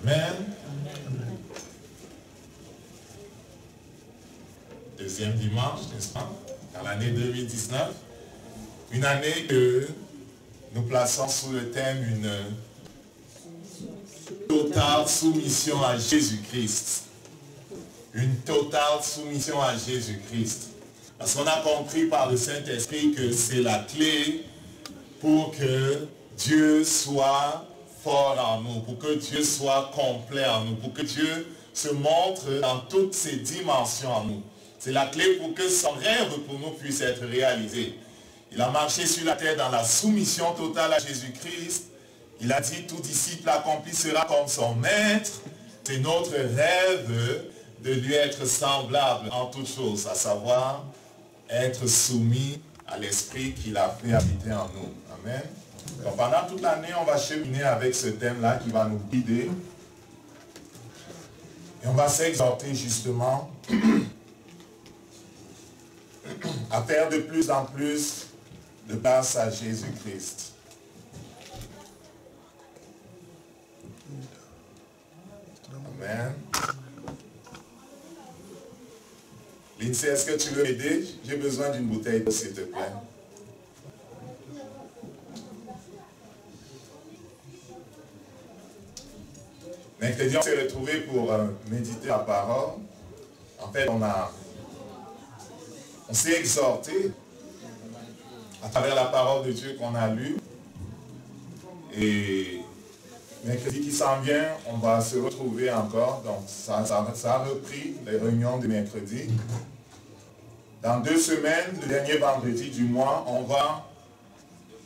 Amen. Deuxième dimanche, n'est-ce pas? Dans l'année 2019. Une année que nous plaçons sous le thème une totale soumission à Jésus-Christ. Une totale soumission à Jésus-Christ. Parce qu'on a compris par le Saint-Esprit que c'est la clé pour que Dieu soit fort en nous, pour que Dieu soit complet en nous, pour que Dieu se montre dans toutes ses dimensions en nous. C'est la clé pour que son rêve pour nous puisse être réalisé. Il a marché sur la terre dans la soumission totale à Jésus-Christ. Il a dit, tout disciple accompli sera comme son maître. C'est notre rêve de lui être semblable en toutes choses, à savoir être soumis à l'esprit qu'il a fait habiter en nous. Amen. Donc pendant toute l'année, on va cheminer avec ce thème-là qui va nous guider. Et on va s'exhorter justement à faire de plus en plus de place à Jésus-Christ. Amen. Lindsay, est-ce que tu veux m'aider? J'ai besoin d'une bouteille d'eau, s'il te plaît. Mercredi, on s'est retrouvés pour méditer la parole. En fait, on s'est exhorté à travers la parole de Dieu qu'on a lue. Et mercredi qui s'en vient, on va se retrouver encore. Donc ça a repris les réunions de mercredi. Dans 2 semaines, le dernier vendredi du mois, on va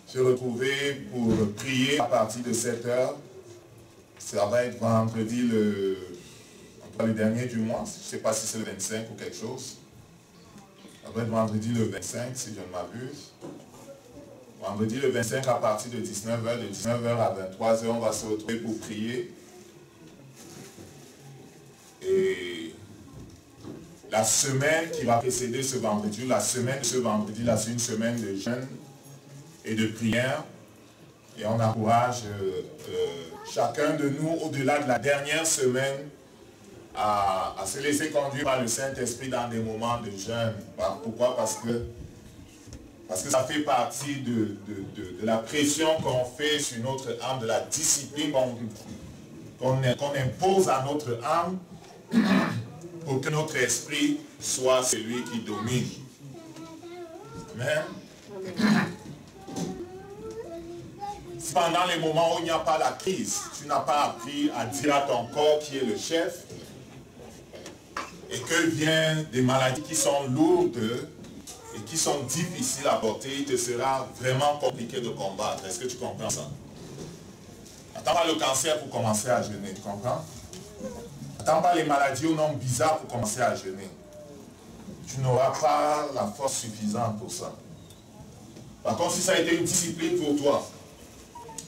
se retrouver pour prier à partir de 7 heures. Ça va être vendredi le dernier du mois. Je ne sais pas si c'est le 25 ou quelque chose. Ça va être vendredi le 25, si je ne m'abuse. Vendredi le 25 à partir de 19h, de 19h à 23h, on va se retrouver pour prier. Et la semaine qui va précéder ce vendredi, la semaine de ce vendredi, là, c'est une semaine de jeûne et de prière. Et on encourage chacun de nous, au-delà de la dernière semaine, à se laisser conduire par le Saint-Esprit dans des moments de jeûne. Pourquoi? Parce que ça fait partie de la pression qu'on fait sur notre âme, de la discipline qu'on impose à notre âme pour que notre esprit soit celui qui domine. Amen. Si pendant les moments où il n'y a pas la crise, tu n'as pas appris à dire à ton corps qui est le chef, et que viennent des maladies qui sont lourdes et qui sont difficiles à porter, il te sera vraiment compliqué de combattre. Est-ce que tu comprends ça? Attends pas le cancer pour commencer à jeûner, tu comprends? Attends pas les maladies au nom bizarre pour commencer à jeûner. Tu n'auras pas la force suffisante pour ça. Par contre, si ça a été une discipline pour toi,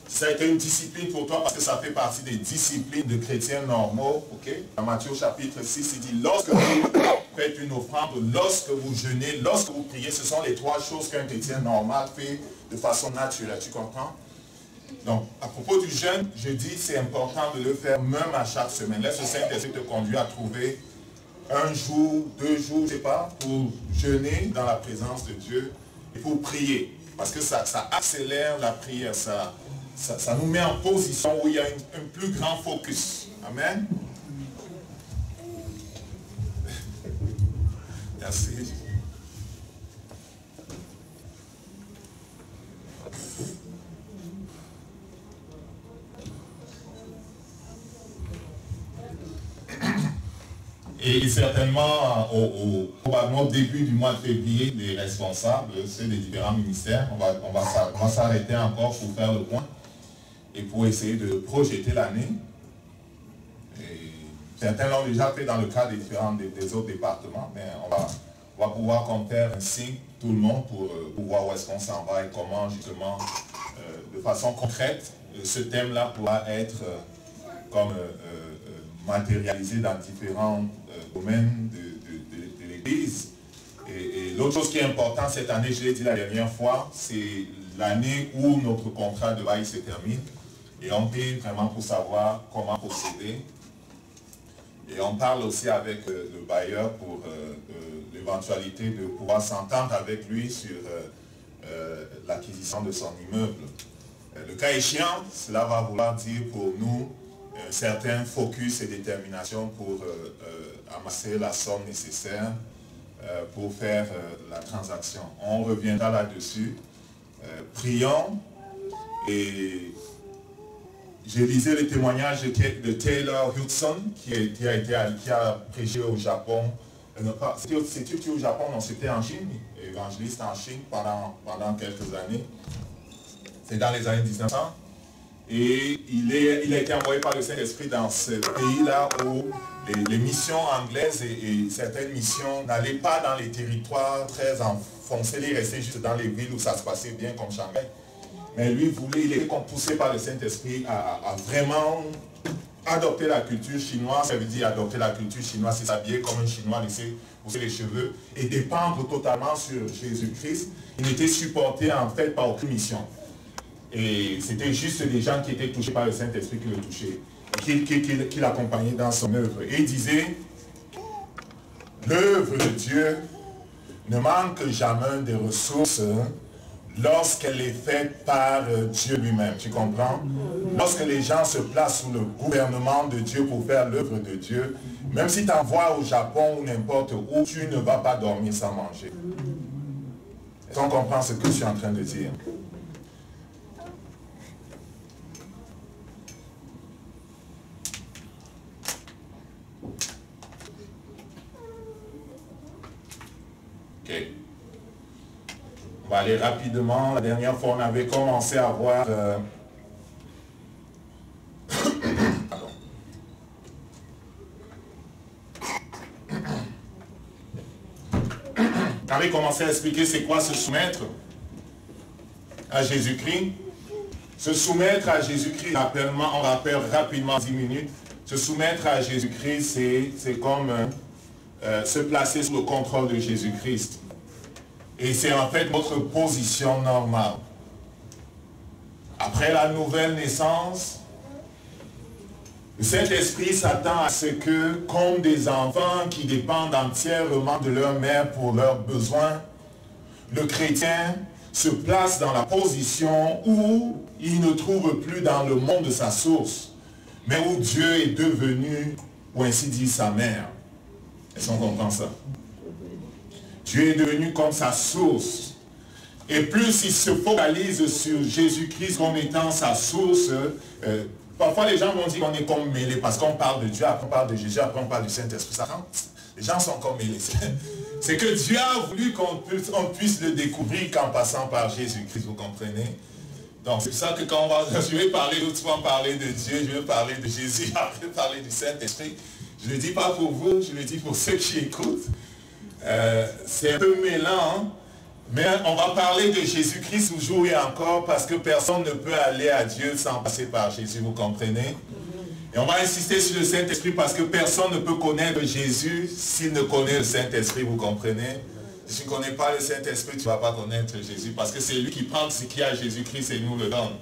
ça a été une discipline pour toi parce que ça fait partie des disciplines de chrétiens normaux, ok? Dans Matthieu chapitre 6, il dit, lorsque vous faites une offrande, lorsque vous jeûnez, lorsque vous priez, ce sont les 3 choses qu'un chrétien normal fait de façon naturelle, tu comprends? Donc, à propos du jeûne, je dis c'est important de le faire même à chaque semaine. Laisse le Saint-Esprit te conduire à trouver 1 jour, 2 jours, je ne sais pas, pour jeûner dans la présence de Dieu et pour prier. Parce que ça accélère la prière, ça nous met en position où il y a un plus grand focus. Amen. Merci. Et certainement, probablement au début du mois de février, les responsables, ceux des différents ministères, on va s'arrêter encore pour faire le point et pour essayer de projeter l'année. Certains l'ont déjà fait dans le cadre des autres départements, mais on va pouvoir faire un signe, tout le monde, pour voir où est-ce qu'on s'en va et comment justement, de façon concrète, ce thème-là pourra être comme matérialisé dans différents domaines de l'Église. Et l'autre chose qui est importante cette année, je l'ai dit la dernière fois, c'est l'année où notre contrat de bail se termine. Et on paie vraiment pour savoir comment procéder. Et on parle aussi avec le bailleur pour l'éventualité de pouvoir s'entendre avec lui sur l'acquisition de son immeuble. Le cas échéant, cela va vouloir dire pour nous un certain focus et détermination pour amasser la somme nécessaire pour faire la transaction. On reviendra là-dessus. Prions. Et je lisais le témoignage de Taylor Hudson qui a prêché au Japon. C'était au Japon, non, c'était en Chine, évangéliste en Chine pendant quelques années. C'est dans les années 1900. Et il a été envoyé par le Saint-Esprit dans ce pays-là où les missions anglaises et certaines missions n'allaient pas dans les territoires très enfoncés, ils restaient juste dans les villes où ça se passait bien comme Shanghai. Mais lui il était poussé par le Saint-Esprit à vraiment adopter la culture chinoise. Ça veut dire adopter la culture chinoise, c'est s'habiller comme un Chinois, laisser pousser les cheveux et dépendre totalement sur Jésus-Christ. Il n'était supporté en fait par aucune mission. Et c'était juste des gens qui étaient touchés par le Saint-Esprit qui le touchaient, qui l'accompagnaient dans son œuvre. Et il disait, l'œuvre de Dieu ne manque jamais de ressources lorsqu'elle est faite par Dieu lui-même. Tu comprends? Lorsque les gens se placent sous le gouvernement de Dieu pour faire l'œuvre de Dieu, même si tu envoies au Japon ou n'importe où, tu ne vas pas dormir sans manger. Est-ce qu'on comprend ce que je suis en train de dire? Ok. On va aller rapidement. La dernière fois, on avait commencé à voir... On avait commencé à expliquer c'est quoi se soumettre à Jésus-Christ. Se soumettre à Jésus-Christ, on rappelle rapidement 10 minutes. Se soumettre à Jésus-Christ, c'est comme se placer sous le contrôle de Jésus-Christ. Et c'est en fait notre position normale. Après la nouvelle naissance, le Saint-Esprit s'attend à ce que, comme des enfants qui dépendent entièrement de leur mère pour leurs besoins, le chrétien se place dans la position où il ne trouve plus dans le monde de sa source, mais où Dieu est devenu, ou ainsi dit, sa mère. Est-ce qu'on comprend ça? Dieu est devenu comme sa source. Et plus il se focalise sur Jésus-Christ comme étant sa source, parfois les gens vont dire qu'on est comme mêlés parce qu'on parle de Dieu, après on parle de Jésus, après on parle du Saint-Esprit. Les gens sont comme mêlés. C'est que Dieu a voulu qu'on puisse le découvrir qu'en passant par Jésus-Christ, vous comprenez? Donc c'est pour ça que quand je vais parler, l'autre fois parler de Dieu, je vais parler de Jésus, après parler du Saint-Esprit. Je ne le dis pas pour vous, je le dis pour ceux qui écoutent. C'est un peu mêlant, mais on va parler de Jésus-Christ toujours et encore parce que personne ne peut aller à Dieu sans passer par Jésus, vous comprenez? Et on va insister sur le Saint-Esprit parce que personne ne peut connaître Jésus s'il ne connaît le Saint-Esprit, vous comprenez? Si tu ne connais pas le Saint-Esprit, tu ne vas pas connaître Jésus parce que c'est lui qui prend ce qui est à Jésus-Christ et nous le donne.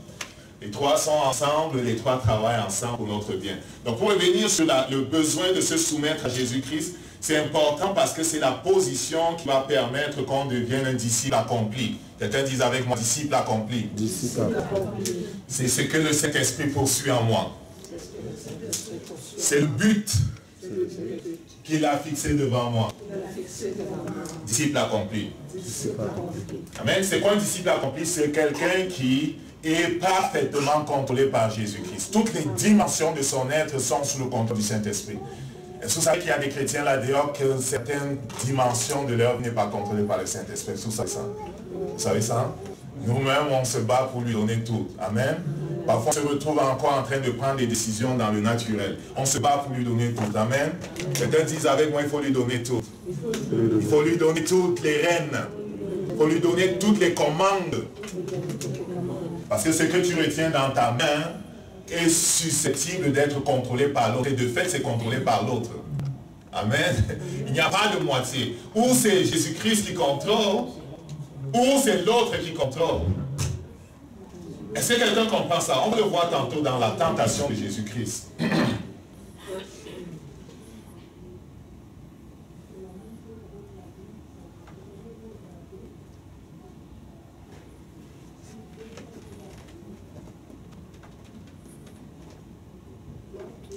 Les trois sont ensemble, les trois travaillent ensemble pour notre bien. Donc pour revenir sur le besoin de se soumettre à Jésus-Christ, c'est important parce que c'est la position qui va permettre qu'on devienne un disciple accompli. Quelqu'un dise avec moi, disciple accompli. C'est ce que le Saint-Esprit poursuit en moi. C'est le but qu'il a fixé devant moi. Disciple accompli. Amen. C'est quoi un disciple accompli? C'est quelqu'un qui est parfaitement contrôlé par Jésus-Christ. Toutes les dimensions de son être sont sous le contrôle du Saint-Esprit. Est-ce que vous savez qu'il y a des chrétiens là-dehors que certaines dimensions de leur vie n'est pas contrôlée par le Saint-Esprit? Vous savez ça? Vous savez ça? Nous-mêmes, on se bat pour lui donner tout. Amen. Parfois, on se retrouve encore en train de prendre des décisions dans le naturel. On se bat pour lui donner tout. Amen. Certains disent avec moi, il faut lui donner tout. Il faut lui donner toutes les rênes. Il faut lui donner toutes les commandes. Parce que ce que tu retiens dans ta main est susceptible d'être contrôlé par l'autre. Et de fait, c'est contrôlé par l'autre. Amen. Il n'y a pas de moitié. Ou c'est Jésus-Christ qui contrôle, ou c'est l'autre qui contrôle. Est-ce que quelqu'un comprend ça? On le voit tantôt dans la tentation de Jésus-Christ.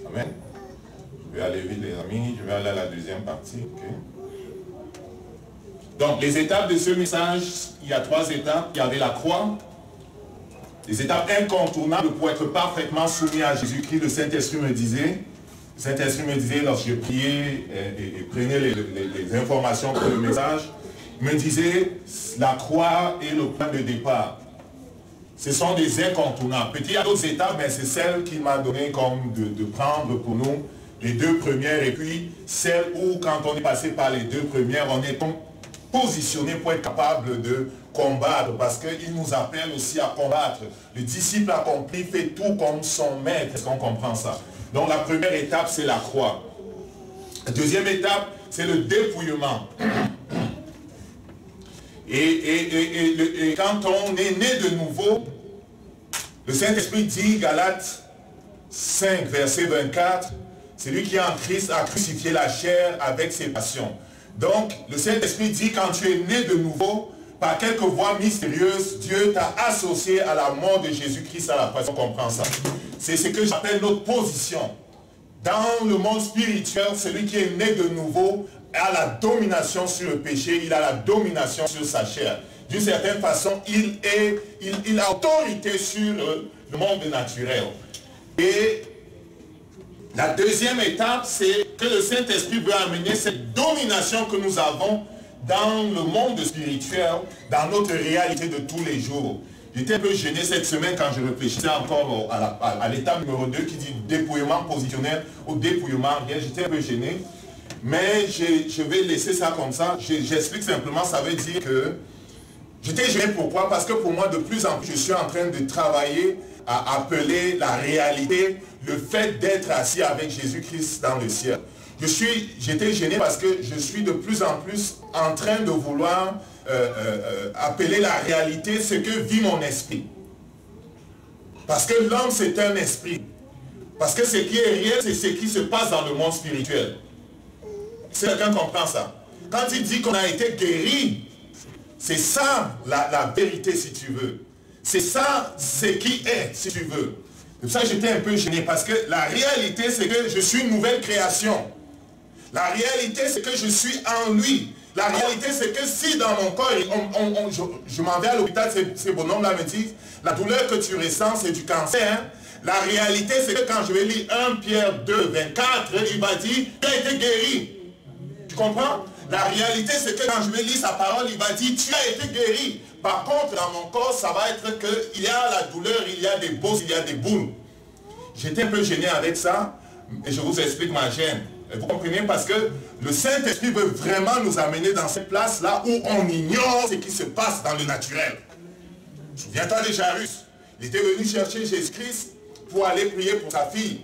Amen. Je vais aller vite les amis, je vais aller à la deuxième partie. Okay. Donc les étapes de ce message, il y a 3 étapes. Il y avait la croix, les étapes incontournables pour être parfaitement soumis à Jésus-Christ. Le Saint-Esprit me disait, lorsque je priais et prenais les informations pour le message, il me disait, la croix est le point de départ. Ce sont des incontournables. Peut-être il y a d'autres étapes, mais c'est celle qu'il m'a donné comme de prendre pour nous, les 2 premières, et puis celle où, quand on est passé par les 2 premières, on est positionné pour être capable de combattre, parce qu'il nous appelle aussi à combattre. Le disciple accompli fait tout comme son maître. Est-ce qu'on comprend ça? Donc la première étape, c'est la croix. La deuxième étape, c'est le dépouillement. Et quand on est né de nouveau, le Saint-Esprit dit, Galates 5, verset 24, c'est lui qui est en Christ a crucifié la chair avec ses passions. Donc, le Saint-Esprit dit, quand tu es né de nouveau, par quelques voies mystérieuses, Dieu t'a associé à la mort de Jésus-Christ à la passion. On comprend ça. C'est ce que j'appelle notre position. Dans le monde spirituel, celui qui est né de nouveau a la domination sur le péché, il a la domination sur sa chair. D'une certaine façon, il a autorité sur le monde naturel. Et la deuxième étape, c'est que le Saint-Esprit veut amener cette domination que nous avons dans le monde spirituel, dans notre réalité de tous les jours. J'étais un peu gêné cette semaine quand je réfléchissais encore à l'étape numéro 2 qui dit dépouillement positionnel ou dépouillement arrière. J'étais un peu gêné. Mais je vais laisser ça comme ça. J'explique simplement, ça veut dire que j'étais gêné. Pourquoi? Parce que pour moi, de plus en plus, je suis en train de travailler à appeler la réalité, le fait d'être assis avec Jésus-Christ dans le ciel. J'étais gêné parce que je suis de plus en plus en train de vouloir appeler la réalité ce que vit mon esprit. Parce que l'homme, c'est un esprit. Parce que ce qui est réel, c'est ce qui se passe dans le monde spirituel. Si quelqu'un comprend ça. Quand il dit qu'on a été guéri, c'est ça la vérité si tu veux. C'est ça ce qui est si tu veux. C'est pour ça que j'étais un peu gêné parce que la réalité c'est que je suis une nouvelle création. La réalité c'est que je suis en lui. La réalité c'est que si dans mon corps, je m'en vais à l'hôpital, ces bonhommes-là me disent, la douleur que tu ressens c'est du cancer. Hein? La réalité c'est que quand je vais lire 1 Pierre 2, 24, il va dire, tu as été guéri. Tu comprends? La réalité, c'est que quand je vais lire sa parole, il va dire, tu as été guéri. Par contre, dans mon corps, ça va être qu'il y a la douleur, il y a des bosses, il y a des boules. J'étais un peu gêné avec ça, et je vous explique ma gêne. Vous comprenez? Parce que le Saint-Esprit veut vraiment nous amener dans cette place-là où on ignore ce qui se passe dans le naturel. Souviens-toi de Jairus. Il était venu chercher Jésus-Christ pour aller prier pour sa fille.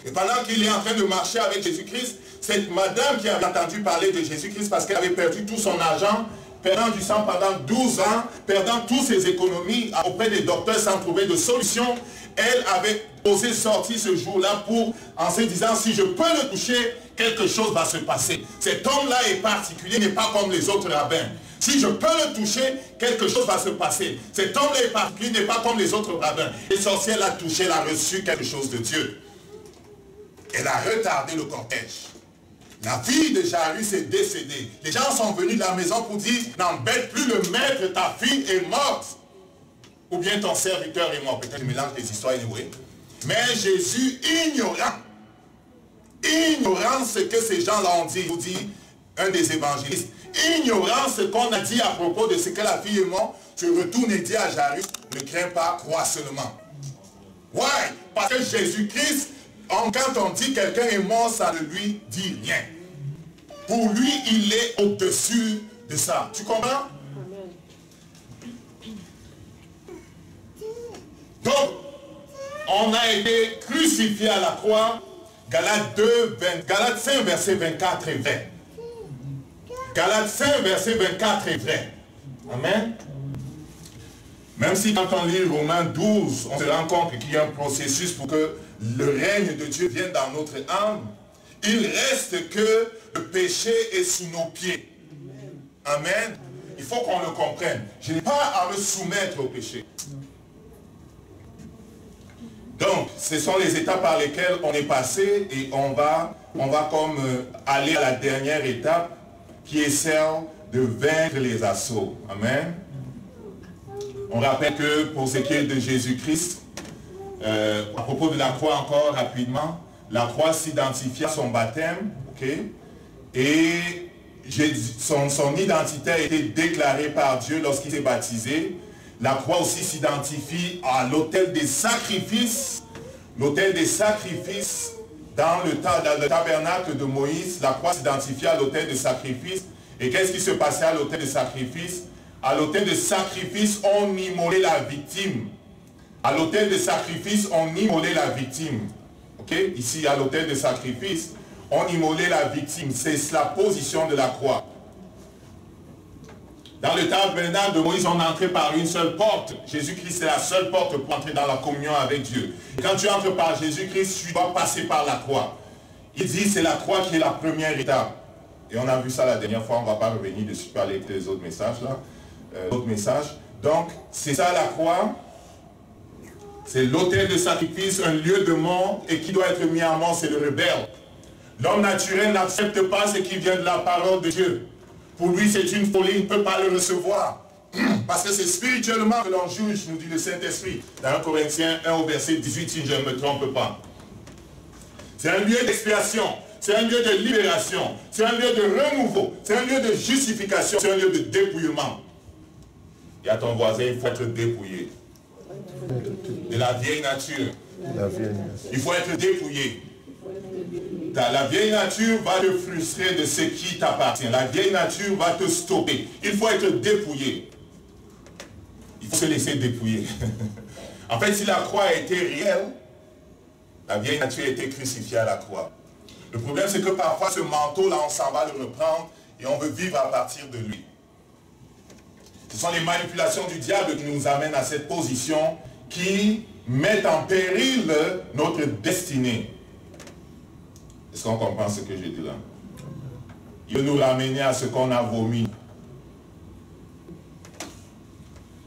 Et pendant qu'il est en train de marcher avec Jésus-Christ, cette madame qui avait entendu parler de Jésus-Christ parce qu'elle avait perdu tout son argent, perdant du sang pendant 12 ans, perdant toutes ses économies auprès des docteurs sans trouver de solution, elle avait osé sortir ce jour-là en se disant, si je peux le toucher, quelque chose va se passer. Cet homme-là est particulier, n'est pas comme les autres rabbins. Si je peux le toucher, quelque chose va se passer. Cet homme-là est particulier, n'est pas comme les autres rabbins. Et sorcière l'a touché, elle a reçu quelque chose de Dieu. Elle a retardé le cortège. La fille de Jairus est décédée. Les gens sont venus de la maison pour dire, n'embête plus le maître, ta fille est morte. Ou bien ton serviteur est mort. Peut-être je mélange les histoires anyway. Mais Jésus, ignorant ce que ces gens-là ont dit, vous dit un des évangélistes, ignorant ce qu'on a dit à propos de ce que la fille est morte, tu retournes et dis à Jairus, ne crains pas, crois seulement. Ouais, parce que Jésus-Christ, quand on dit quelqu'un est mort, ça ne lui dit rien. Pour lui, il est au-dessus de ça. Tu comprends? Donc, on a été crucifié à la croix. Galates 5, verset 24 et 20. Galates 5, verset 24 et 20. Amen. Même si quand on lit Romains 12, on se rend compte qu'il y a un processus pour que le règne de Dieu vienne dans notre âme, il reste que le péché est sous nos pieds. Amen. Il faut qu'on le comprenne. Je n'ai pas à me soumettre au péché. Donc, ce sont les étapes par lesquelles on est passé et on va comme aller à la dernière étape qui est celle de vaincre les assauts. Amen. On rappelle que pour ce qui est de Jésus-Christ, à propos de la croix encore rapidement, la croix s'identifie à son baptême, ok, et son identité a été déclarée par Dieu lorsqu'il s'est baptisé. La croix aussi s'identifie à l'autel des sacrifices. L'autel des sacrifices dans le tabernacle de Moïse, la croix s'identifie à l'autel des sacrifices. Et qu'est-ce qui se passait à l'autel des sacrifices? À l'autel de sacrifice, on immolait la victime. À l'autel de sacrifice, on immolait la victime. Ok? Ici, à l'autel de sacrifice, on immolait la victime. C'est la position de la croix. Dans le tabernacle de Moïse, on entrait par une seule porte. Jésus-Christ est la seule porte pour entrer dans la communion avec Dieu. Et quand tu entres par Jésus-Christ, tu dois passer par la croix. Il dit c'est la croix qui est la première étape. Et on a vu ça la dernière fois, on ne va pas revenir dessus, parler des autres messages là. Donc, c'est ça la croix. C'est l'autel de sacrifice, un lieu de mort, et qui doit être mis en mort, c'est le rebelle. L'homme naturel n'accepte pas ce qui vient de la parole de Dieu. Pour lui, c'est une folie, il ne peut pas le recevoir. Parce que c'est spirituellement que l'on juge, nous dit le Saint-Esprit. Dans 1 Corinthiens 1 au verset 18, si je ne me trompe pas. C'est un lieu d'expiation, c'est un lieu de libération, c'est un lieu de renouveau, c'est un lieu de justification, c'est un lieu de dépouillement. Et à ton voisin, il faut être dépouillé. De la vieille nature. Il faut être dépouillé. La vieille nature va te frustrer de ce qui t'appartient. La vieille nature va te stopper. Il faut être dépouillé. Il faut se laisser dépouiller. En fait, si la croix a été réelle, la vieille nature a été crucifiée à la croix. Le problème, c'est que parfois, ce manteau-là, on s'en va le reprendre et on veut vivre à partir de lui. Ce sont les manipulations du diable qui nous amènent à cette position qui mettent en péril notre destinée. Est-ce qu'on comprend ce que j'ai dit là? Il veut nous ramener à ce qu'on a vomi.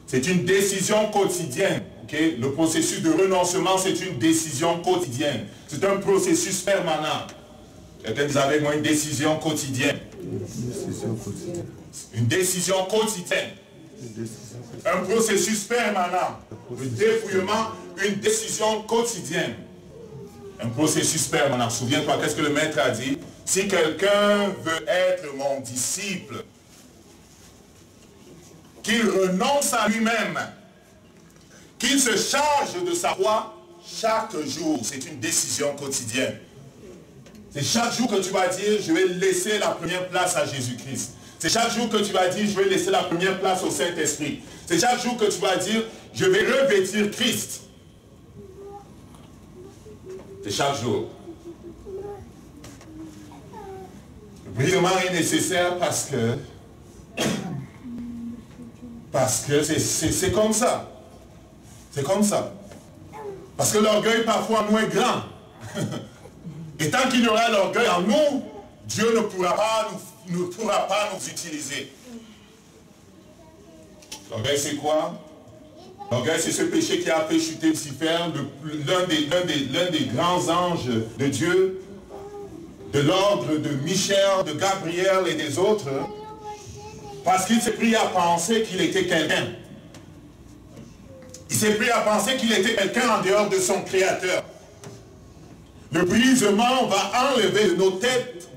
C'est une décision quotidienne. Okay? Le processus de renoncement, c'est une décision quotidienne. C'est un processus permanent. Quelqu'un dit avec moi une décision quotidienne. Une décision quotidienne. Un processus permanent. Le dépouillement, une décision quotidienne. Un processus permanent. Souviens-toi, qu'est-ce que le maître a dit? Si quelqu'un veut être mon disciple, qu'il renonce à lui-même, qu'il se charge de sa foi chaque jour. C'est une décision quotidienne. C'est chaque jour que tu vas dire, je vais laisser la première place à Jésus-Christ. C'est chaque jour que tu vas dire, je vais laisser la première place au Saint-Esprit. C'est chaque jour que tu vas dire, je vais revêtir Christ. C'est chaque jour. Le brisement est nécessaire parce que c'est comme ça. C'est comme ça. Parce que l'orgueil parfois nous est grand. Et tant qu'il y aura l'orgueil en nous, Dieu ne pourra pas nous utiliser. L'orgueil c'est quoi? L'orgueil c'est ce péché qui a fait chuter Lucifer, l'un des grands anges de Dieu, de l'ordre de Michel, de Gabriel et des autres, parce qu'il s'est pris à penser qu'il était quelqu'un. Il s'est pris à penser qu'il était quelqu'un en dehors de son Créateur. Le brisement va enlever de nos têtes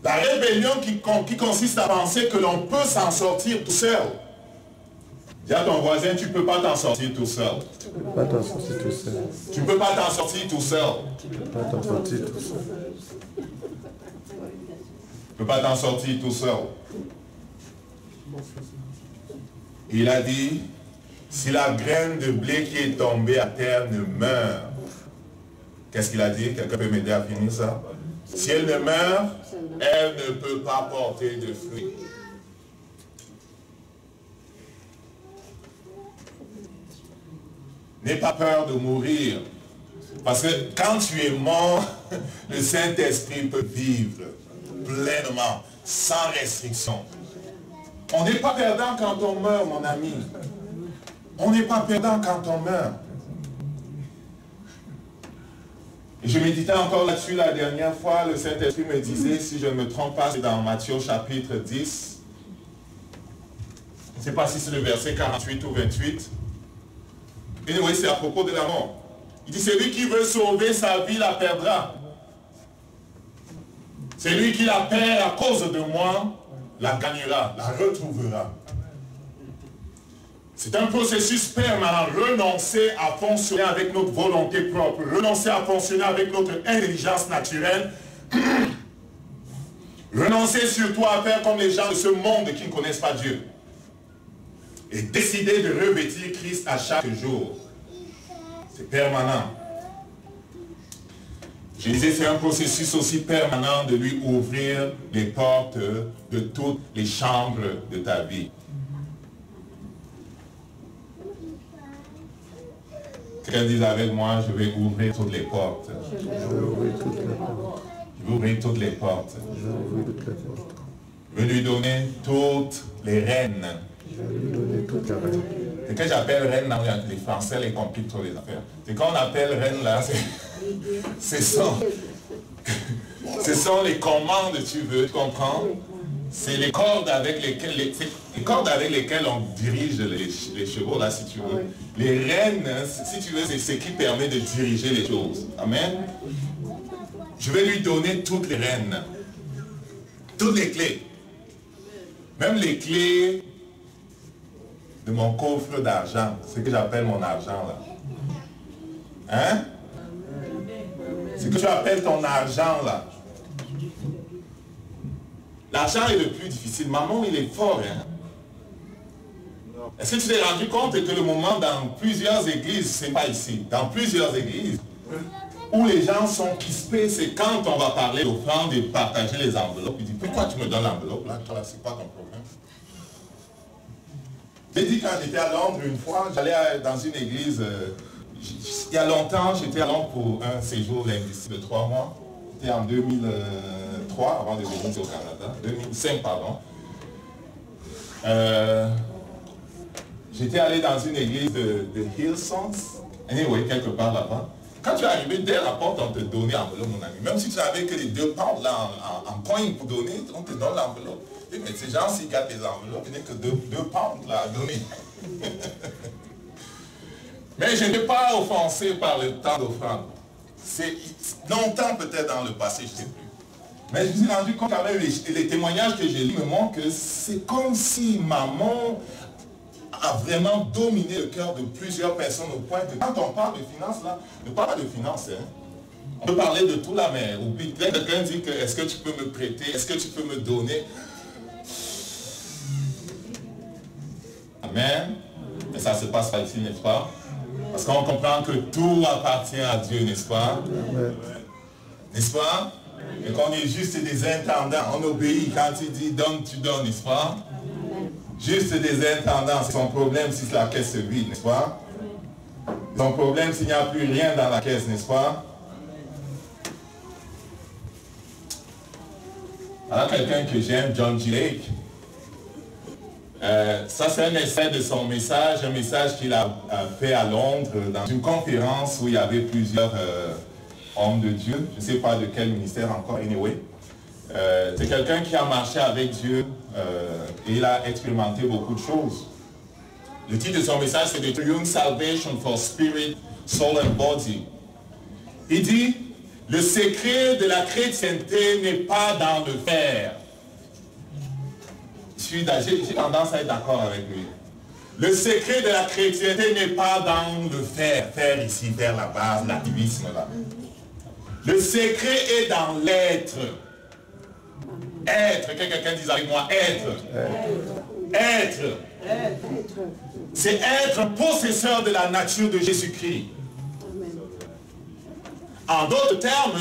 la rébellion qui consiste à penser que l'on peut s'en sortir tout seul. Dis à ton voisin, tu ne peux pas t'en sortir tout seul. Tu ne peux pas t'en sortir tout seul. Tu ne peux pas t'en sortir tout seul. Tu ne peux pas t'en sortir tout seul. Tu ne peux pas t'en sortir tout seul. Il a dit, si la graine de blé qui est tombée à terre ne meurt, qu'est-ce qu'il a dit? Quelqu'un peut m'aider à finir ça? Si elle ne meurt, elle ne peut pas porter de fruits. N'aie pas peur de mourir. Parce que quand tu es mort, le Saint-Esprit peut vivre pleinement, sans restriction. On n'est pas perdant quand on meurt, mon ami. On n'est pas perdant quand on meurt. Et je méditais encore là-dessus la dernière fois. Le Saint-Esprit me disait, si je ne me trompe pas, c'est dans Matthieu chapitre 10. Je ne sais pas si c'est le verset 48 ou 28. Et oui, c'est à propos de la mort. Il dit, celui qui veut sauver sa vie la perdra. Celui qui la perd à cause de moi, la gagnera, la retrouvera. C'est un processus permanent. Renoncer à fonctionner avec notre volonté propre. Renoncer à fonctionner avec notre intelligence naturelle. Renoncer surtout à faire comme les gens de ce monde qui ne connaissent pas Dieu. Et décider de revêtir Christ à chaque jour. C'est permanent. Je disais, c'est un processus aussi permanent de lui ouvrir les portes de toutes les chambres de ta vie. Quelqu'un dit avec moi, je vais ouvrir toutes les portes. Je vais ouvrir toutes les portes. Je vais ouvrir toutes les portes. Je vais ouvrir toutes les portes. Je vais lui donner toutes les rênes. Je vais lui donner toutes les rênes. Ce que j'appelle reine, là, les Français les compliquent trop les affaires. C'est quand on appelle reine là, ce sont les commandes, tu veux, tu comprends? C'est les cordes avec lesquelles on dirige les chevaux, là, si tu veux. Les rênes, si tu veux, c'est ce qui permet de diriger les choses. Amen. Je vais lui donner toutes les rênes. Toutes les clés. Même les clés de mon coffre d'argent, ce que j'appelle mon argent là. Hein? Ce que tu appelles ton argent là. L'argent est le plus difficile. Maman, il est fort. Hein? Est-ce que tu t'es rendu compte que le moment dans plusieurs églises, c'est pas ici, dans plusieurs églises, où les gens sont crispés, c'est quand on va parler d'offrande et partager les enveloppes. Il dit, pourquoi tu me donnes l'enveloppe là? Toi, c'est quoi ton problème? J'ai dit quand j'étais à Londres une fois, j'allais dans une église, il y a longtemps, j'étais à Londres pour un séjour linguistique de 3 mois. C'était en 2003, avant de venir au Canada, 2005 pardon. J'étais allé dans une église de Hillsong, anyway, quelque part là-bas. Quand tu es arrivé dès la porte, on te donnait l'enveloppe, mon ami. Même si tu n'avais que les 2 pounds là en coin pour donner, on te donne l'enveloppe. Mais ces gens, s'ils gardent les enveloppes, il n'y a que 2 pounds là à donner. Mais je n'ai pas offensé par le temps d'offrande. C'est longtemps peut-être dans le passé, je ne sais plus. Mais je me suis rendu compte qu'avec les témoignages que j'ai lus me montrent que c'est comme si maman a vraiment dominé le cœur de plusieurs personnes au point que quand on parle de finances là, ne parle pas de finances, hein. On peut parler de tout là, mais oublie. Quelqu'un dit que est-ce que tu peux me prêter, est-ce que tu peux me donner? Amen. Et ça se passe pas ici, n'est-ce pas? Parce qu'on comprend que tout appartient à Dieu, n'est-ce pas? N'est-ce pas? Et qu'on est juste des intendants. On obéit quand il dit donne, tu donnes, n'est-ce pas? Juste des intendants. C'est son problème si la caisse se vide, n'est-ce pas? Son problème s'il n'y a plus rien dans la caisse, n'est-ce pas? Alors quelqu'un que j'aime, John G. Lake. Ça c'est un essai de son message, un message qu'il a fait à Londres dans une conférence où il y avait plusieurs hommes de Dieu. Je ne sais pas de quel ministère encore, anyway. C'est quelqu'un qui a marché avec Dieu et il a expérimenté beaucoup de choses. Le titre de son message c'est The Triune Salvation for Spirit, Soul and Body. Il dit, le secret de la chrétienté n'est pas dans le faire. J'ai tendance à être d'accord avec lui. Le secret de la chrétienté n'est pas dans le faire ici, faire là-bas, l'activisme là. Le secret est dans l'être. Être, que quelqu'un dise avec moi, être. Être. C'est être possesseur de la nature de Jésus-Christ. En d'autres termes,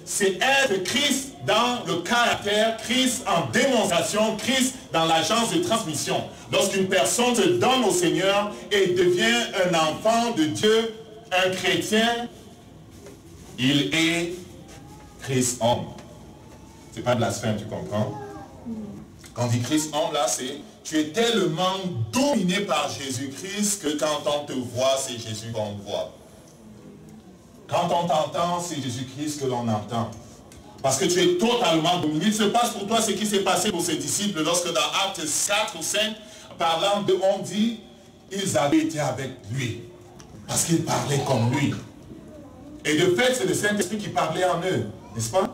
c'est être Christ dans le caractère, Christ en démonstration, Christ dans l'agence de transmission. Lorsqu'une personne se donne au Seigneur et devient un enfant de Dieu, un chrétien, il est Christ homme. C'est pas blasphème, tu comprends? Quand on dit Christ homme, là, c'est tu es tellement dominé par Jésus-Christ que quand on te voit, c'est Jésus qu'on voit. Quand on t'entend, c'est Jésus-Christ que l'on entend. Parce que tu es totalement dominé. Il se passe pour toi ce qui s'est passé pour ses disciples lorsque dans Actes 4 ou 5, parlant de, on dit, ils avaient été avec lui. Parce qu'ils parlaient comme lui. Et de fait, c'est le Saint-Esprit qui parlait en eux. N'est-ce pas?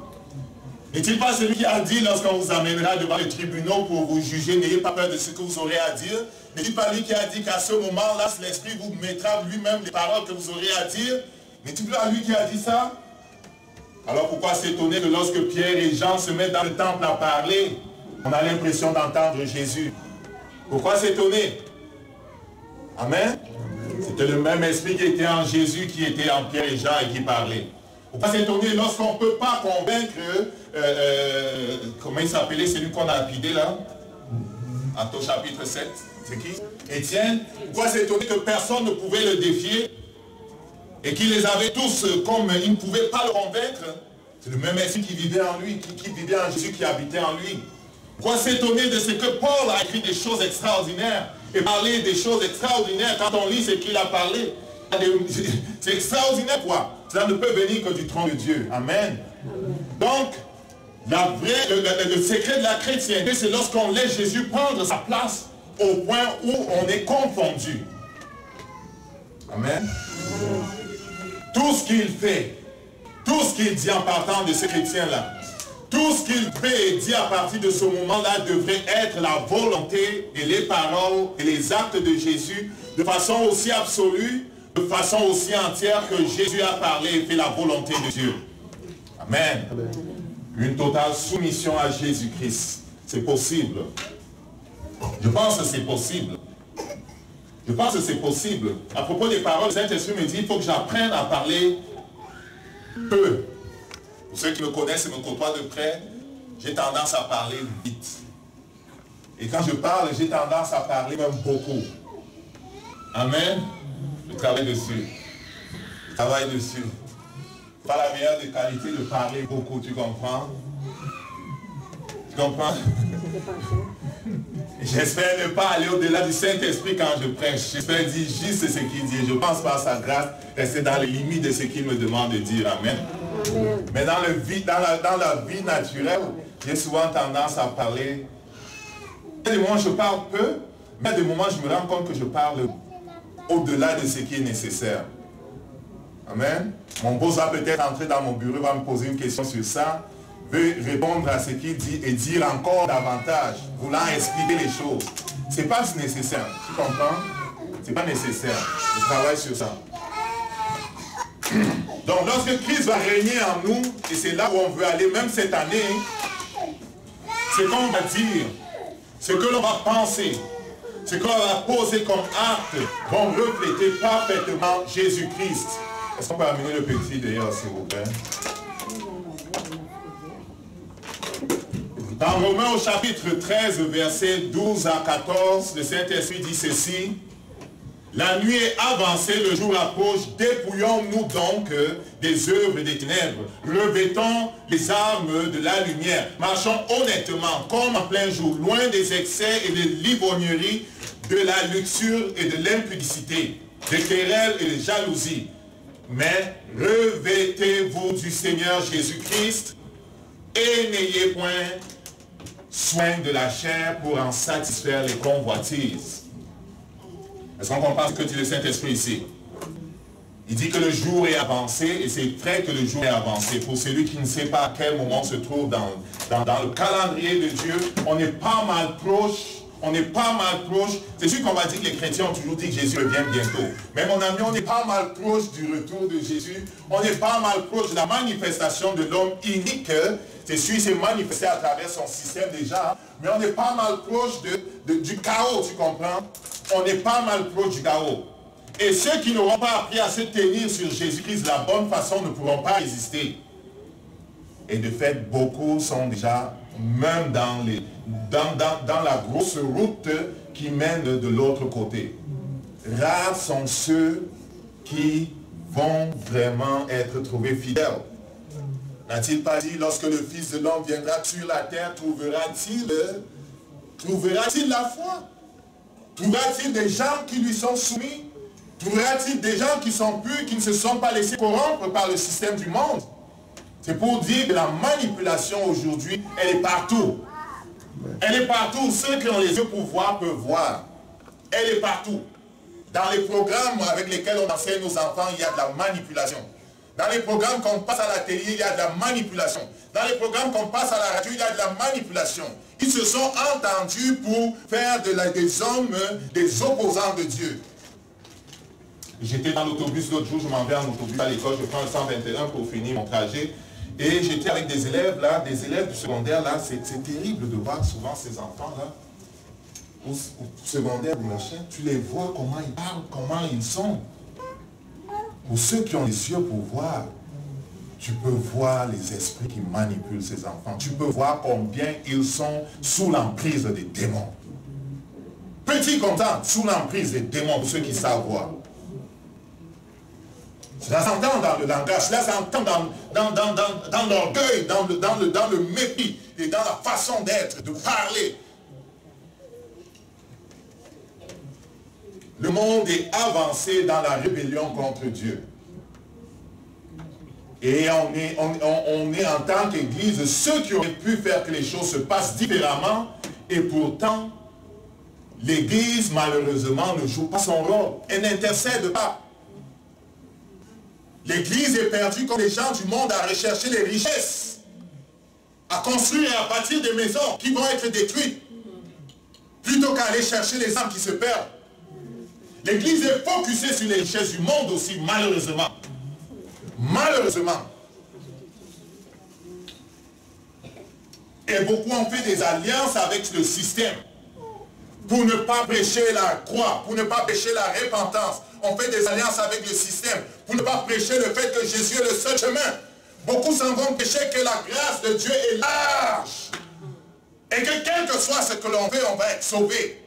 N'est-il pas celui qui a dit, lorsqu'on vous amènera devant les tribunaux pour vous juger, n'ayez pas peur de ce que vous aurez à dire? N'est-il pas lui qui a dit qu'à ce moment-là, l'Esprit vous mettra lui-même les paroles que vous aurez à dire? N'est-il pas lui qui a dit ça? Alors pourquoi s'étonner que lorsque Pierre et Jean se mettent dans le temple à parler, on a l'impression d'entendre Jésus? Pourquoi s'étonner? Amen? C'était le même esprit qui était en Jésus, qui était en Pierre et Jean et qui parlait. Pourquoi s'étonner lorsqu'on ne peut pas convaincre, comment il s'appelait celui qu'on a lapidé là? Actes au chapitre 7, c'est qui? Étienne. Pourquoi s'étonner que personne ne pouvait le défier? Et qu'il les avait tous comme il ne pouvait pas le convaincre? C'est le même esprit qui vivait en lui, qui vivait en Jésus, qui habitait en lui. Pourquoi s'étonner de ce que Paul a écrit des choses extraordinaires et parlé des choses extraordinaires quand on lit ce qu'il a parlé? C'est extraordinaire quoi. Cela ne peut venir que du trône de Dieu. Amen. Donc, le secret de la chrétienté, c'est lorsqu'on laisse Jésus prendre sa place au point où on est confondu. Amen. Tout ce qu'il fait, tout ce qu'il dit en partant de ce chrétien-là, tout ce qu'il fait et dit à partir de ce moment-là devrait être la volonté et les paroles et les actes de Jésus de façon aussi absolue, de façon aussi entière que Jésus a parlé et fait la volonté de Dieu. Amen. Amen. Une totale soumission à Jésus-Christ. C'est possible. Je pense que c'est possible. Je pense que c'est possible. À propos des paroles, le Saint-Esprit me dit, il faut que j'apprenne à parler peu. Pour ceux qui me connaissent et me côtoient de près, j'ai tendance à parler vite. Et quand je parle, j'ai tendance à parler même beaucoup. Amen. Je travaille dessus. Je travaille dessus. Pas la meilleure des qualités de parler beaucoup, tu comprends? Tu comprends? J'espère ne pas aller au-delà du Saint-Esprit quand je prêche. J'espère dire juste ce qu'il dit. Je pense par sa grâce rester dans les limites de ce qu'il me demande de dire. Amen. Amen. Mais dans la vie naturelle, j'ai souvent tendance à parler. Il y a des moments où je parle peu, mais il y a des moments où je me rends compte que je parle au-delà de ce qui est nécessaire. Amen. Mon boss va peut-être entrer dans mon bureau, va me poser une question sur ça, veut répondre à ce qu'il dit et dire encore davantage, voulant expliquer les choses. C'est pas nécessaire, tu comprends? C'est pas nécessaire. Je travaille sur ça. Donc lorsque Christ va régner en nous, et c'est là où on veut aller, même cette année, ce qu'on va dire, ce que l'on va penser, ce qu'on va poser comme acte, vont refléter parfaitement Jésus-Christ. Est-ce qu'on peut amener le petit d'ailleurs, s'il vous plaît? Dans Romains au chapitre 13, versets 12 à 14, le Saint-Esprit dit ceci. La nuit est avancée, le jour approche, dépouillons-nous donc des œuvres des ténèbres, revêtons les armes de la lumière, marchons honnêtement comme en plein jour, loin des excès et de l'ivrognerie, de la luxure et de l'impudicité, des querelles et des jalousies. Mais revêtez-vous du Seigneur Jésus-Christ et n'ayez point soin de la chair pour en satisfaire les convoitises. Est-ce qu'on comprend ce que dit le Saint-Esprit ici? Il dit que le jour est avancé et c'est vrai que le jour est avancé. Pour celui qui ne sait pas à quel moment on se trouve dans le calendrier de Dieu, on n'est pas mal proche. On n'est pas mal proche. C'est sûr qu'on va dire que les chrétiens ont toujours dit que Jésus revient bientôt. Mais mon ami, on n'est pas mal proche du retour de Jésus. On n'est pas mal proche de la manifestation de l'homme unique. C'est sûr, il s'est manifesté à travers son système déjà. Mais on n'est pas mal proche du chaos, tu comprends? On n'est pas mal proche du chaos. Et ceux qui n'auront pas appris à se tenir sur Jésus-Christ de la bonne façon ne pourront pas résister. Et de fait, beaucoup sont déjà même dans la grosse route qui mène de l'autre côté. Rares sont ceux qui vont vraiment être trouvés fidèles. N'a-t-il pas dit, lorsque le Fils de l'homme viendra sur la terre, trouvera-t-il la foi? Trouvera-t-il des gens qui lui sont soumis? Trouvera-t-il des gens qui sont purs, qui ne se sont pas laissés corrompre par le système du monde? C'est pour dire que la manipulation aujourd'hui, elle est partout. Elle est partout. Ceux qui ont les yeux pour voir peuvent voir. Elle est partout. Dans les programmes avec lesquels on enseigne nos enfants, il y a de la manipulation. Dans les programmes qu'on passe à la télé, il y a de la manipulation. Dans les programmes qu'on passe à la radio, il y a de la manipulation. Ils se sont entendus pour faire des hommes, des opposants de Dieu. J'étais dans l'autobus l'autre jour, je m'en vais en autobus à l'école, je prends le 121 pour finir mon trajet. Et j'étais avec des élèves là, des élèves du secondaire là, c'est terrible de voir souvent ces enfants là, au secondaire ou machin, tu les vois comment ils parlent, comment ils sont. Pour ceux qui ont les yeux pour voir, tu peux voir les esprits qui manipulent ces enfants. Tu peux voir combien ils sont sous l'emprise des démons. Petit content, sous l'emprise des démons, pour ceux qui savent voir. Cela s'entend dans le langage, cela s'entend dans l'orgueil, dans le mépris et dans la façon d'être, de parler. Le monde est avancé dans la rébellion contre Dieu. Et on est en tant qu'Église, ceux qui auraient pu faire que les choses se passent différemment, et pourtant, l'Église, malheureusement, ne joue pas son rôle. Elle n'intercède pas. L'Église est perdue comme les gens du monde à rechercher les richesses, à construire et à bâtir des maisons qui vont être détruites, plutôt qu'à aller chercher les âmes qui se perdent. L'Église est focusée sur les richesses du monde aussi, malheureusement. Malheureusement. Et beaucoup ont fait des alliances avec le système pour ne pas prêcher la croix, pour ne pas prêcher la repentance. On fait des alliances avec le système pour ne pas prêcher le fait que Jésus est le seul chemin. Beaucoup s'en vont prêcher que la grâce de Dieu est large. Et que quel que soit ce que l'on fait, on va être sauvé.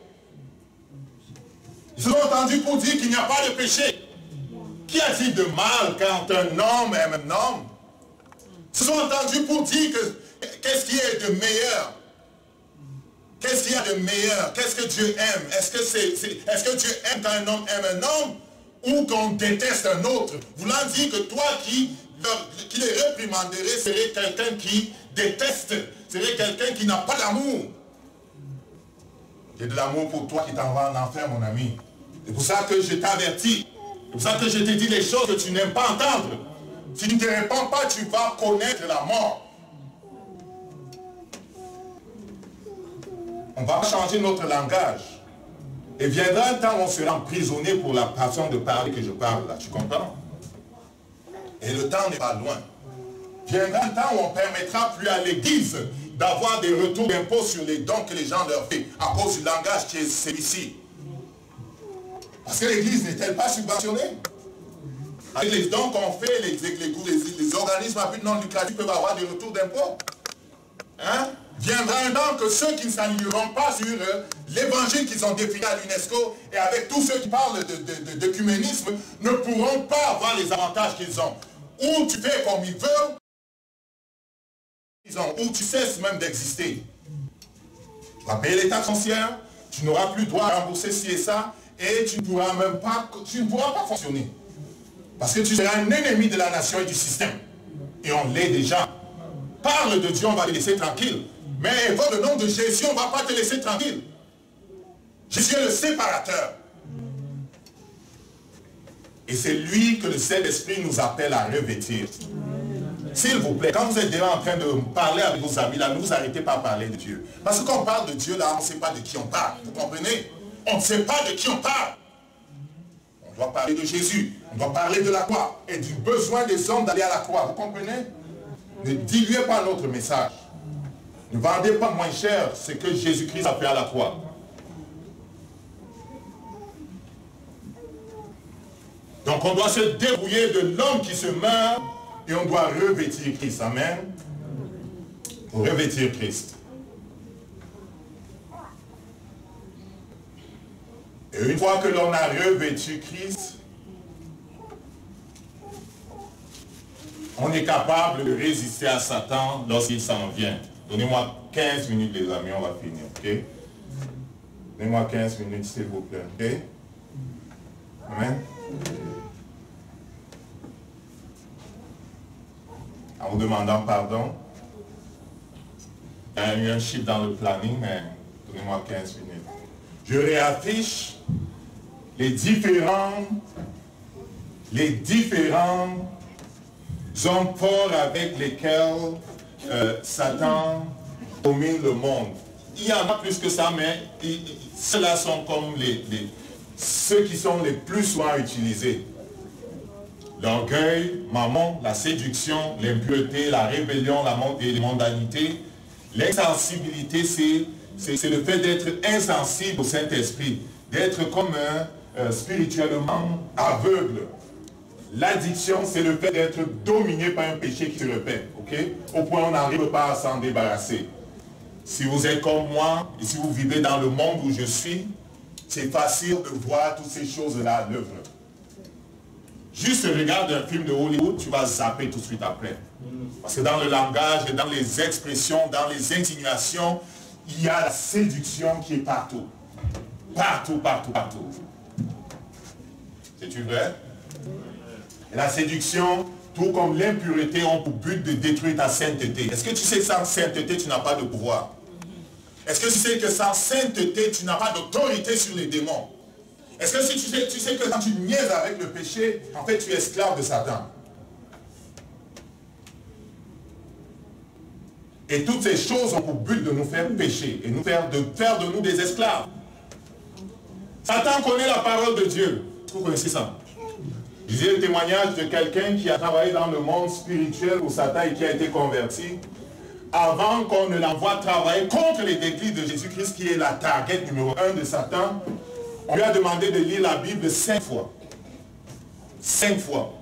Ils ont entendu pour dire qu'il n'y a pas de péché. Qui a dit de mal quand un homme aime un homme? Ils ont entendu pour dire que qu'est-ce qui est de meilleur? Qu'est-ce qu'il y a de meilleur? Qu'est-ce que Dieu aime? Est-ce que Dieu aime quand un homme aime un homme ou qu'on déteste un autre? Voulant dire que toi qui les réprimanderais serait quelqu'un qui déteste, serait quelqu'un qui n'a pas d'amour. J'ai de l'amour pour toi qui t'en va en enfer, mon ami. C'est pour ça que je t'avertis. C'est pour ça que je te dis les choses que tu n'aimes pas entendre. Si tu ne te répands pas, tu vas connaître la mort. On va changer notre langage. Et viendra un temps où on sera emprisonné pour la façon de parler que je parle là. Tu comprends? Et le temps n'est pas loin. Viendra un temps où on ne permettra plus à l'Église d'avoir des retours d'impôts sur les dons que les gens leur font à cause du langage qui est celui-ci. Parce que l'Église n'est-elle pas subventionnée? Avec les dons qu'on fait, les organismes à but non lucratif peuvent avoir des retours d'impôts. Hein? Viendra un temps que ceux qui ne s'aligneront pas sur l'évangile qu'ils ont défini à l'UNESCO et avec tous ceux qui parlent d'œcuménisme ne pourront pas avoir les avantages qu'ils ont. Ou tu fais comme ils veulent, ou tu cesses même d'exister. Tu vas payer les taxes foncières, tu n'auras plus droit à rembourser ci et ça, et tu ne pourras pas fonctionner. Parce que tu seras un ennemi de la nation et du système. Et on l'est déjà. Parle de Dieu, on va te laisser tranquille. Mais évoque le nom de Jésus, on ne va pas te laisser tranquille. Jésus est le séparateur. Et c'est lui que le Saint-Esprit nous appelle à revêtir. S'il vous plaît, quand vous êtes déjà en train de parler avec vos amis, là, ne vous arrêtez pas à parler de Dieu. Parce que quand on parle de Dieu, là, on ne sait pas de qui on parle. Vous comprenez? On ne sait pas de qui on parle. On doit parler de Jésus. On doit parler de la croix. Et du besoin des hommes d'aller à la croix. Vous comprenez? Ne diluez pas notre message. Ne vendez pas moins cher ce que Jésus-Christ a fait à la croix. Donc on doit se débrouiller de l'homme qui se meurt et on doit revêtir Christ. Amen. pour revêtir Christ. Et une fois que l'on a revêtu Christ, on est capable de résister à Satan lorsqu'il s'en vient. Donnez-moi 15 minutes les amis, on va finir, ok? Donnez-moi 15 minutes s'il vous plaît, ok? Amen. En vous demandant pardon. Il y a eu un chiffre dans le planning, mais donnez-moi 15 minutes. Je réaffiche les différents hommes forts avec lesquels Satan domine le monde. Il y en a plus que ça, mais ceux-là sont comme ceux qui sont les plus souvent utilisés. L'orgueil, mammon, la séduction, l'impureté, la rébellion, la mondanité. L'insensibilité, c'est le fait d'être insensible au Saint-Esprit, d'être comme spirituellement aveugle. L'addiction, c'est le fait d'être dominé par un péché qui se répète, ok? Au point où on n'arrive pas à s'en débarrasser. Si vous êtes comme moi, et si vous vivez dans le monde où je suis, c'est facile de voir toutes ces choses-là à l'œuvre. Juste regarde un film de Hollywood, tu vas zapper tout de suite après. Parce que dans le langage, dans les expressions, dans les insinuations, il y a la séduction qui est partout. Partout, partout, partout. C'est-tu vrai? Et la séduction, tout comme l'impureté, ont pour but de détruire ta sainteté. Est-ce que tu sais que sans sainteté, tu n'as pas de pouvoir? Est-ce que tu sais que sans sainteté, tu n'as pas d'autorité sur les démons? Est-ce que tu sais que quand tu niaises avec le péché, en fait, tu es esclave de Satan? Et toutes ces choses ont pour but de nous faire pécher et de faire de nous des esclaves. Satan connaît la parole de Dieu. Vous connaissez ça? Je disais le témoignage de quelqu'un qui a travaillé dans le monde spirituel pour Satan et qui a été converti. Avant qu'on ne l'envoie travailler contre les églises de Jésus-Christ, qui est la target numéro 1 de Satan, on lui a demandé de lire la Bible 5 fois. 5 fois.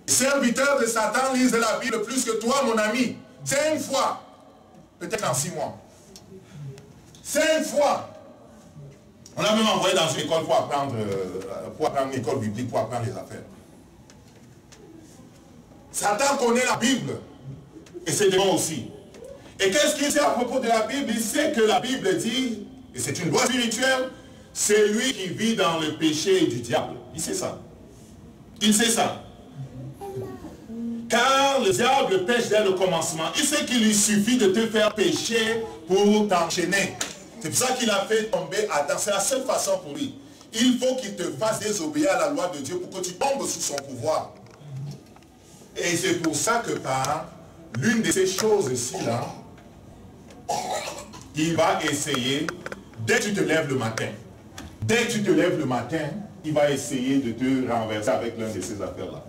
Les serviteurs de Satan lisent la Bible plus que toi, mon ami. 5 fois. Peut-être en 6 mois. 5 fois. On a même envoyé dans une école pour apprendre une école biblique, pour apprendre les affaires. Satan connaît la Bible. Et c'est démon aussi. Et qu'est-ce qu'il sait à propos de la Bible? Il sait que la Bible dit, et c'est une loi spirituelle, c'est lui qui vit dans le péché du diable. Il sait ça. Il sait ça. Car le diable pêche dès le commencement. Il sait qu'il lui suffit de te faire pécher pour t'enchaîner. C'est pour ça qu'il a fait tomber Adam. C'est la seule façon pour lui. Il faut qu'il te fasse désobéir à la loi de Dieu pour que tu tombes sous son pouvoir. Et c'est pour ça que par l'une de ces choses-ci, là, il va essayer, dès que tu te lèves le matin, il va essayer de te renverser avec l'une de ces affaires-là.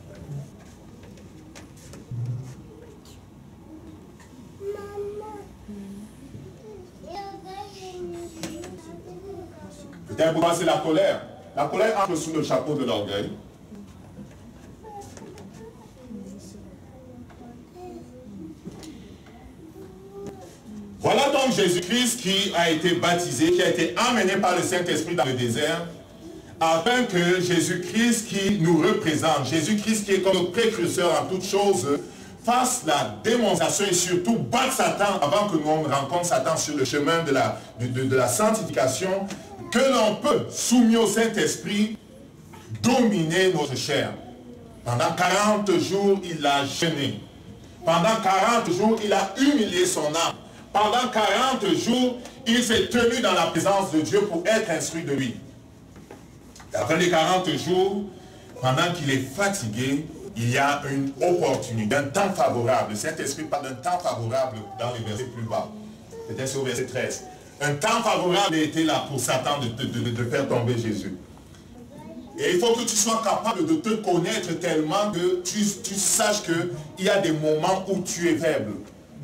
Peut-être pour moi c'est la colère. La colère entre sous le chapeau de l'orgueil. Voilà donc Jésus-Christ qui a été baptisé, qui a été emmené par le Saint-Esprit dans le désert, afin que Jésus-Christ qui nous représente, Jésus-Christ qui est comme le précurseur en toutes choses, fasse la démonstration et surtout battre Satan avant que nous rencontrions Satan sur le chemin de la sanctification, que l'on peut, soumis au Saint-Esprit, dominer notre chair. Pendant 40 jours, il a jeûné. Pendant 40 jours, il a humilié son âme. Pendant 40 jours, il s'est tenu dans la présence de Dieu pour être instruit de lui. Et après les 40 jours, pendant qu'il est fatigué, il y a une opportunité, un temps favorable. Le Saint-Esprit parle d'un temps favorable dans les versets plus bas. Peut-être au verset 13. Un temps favorable était là pour Satan de faire tomber Jésus. Et il faut que tu sois capable de te connaître tellement que tu saches qu'il y a des moments où tu es faible.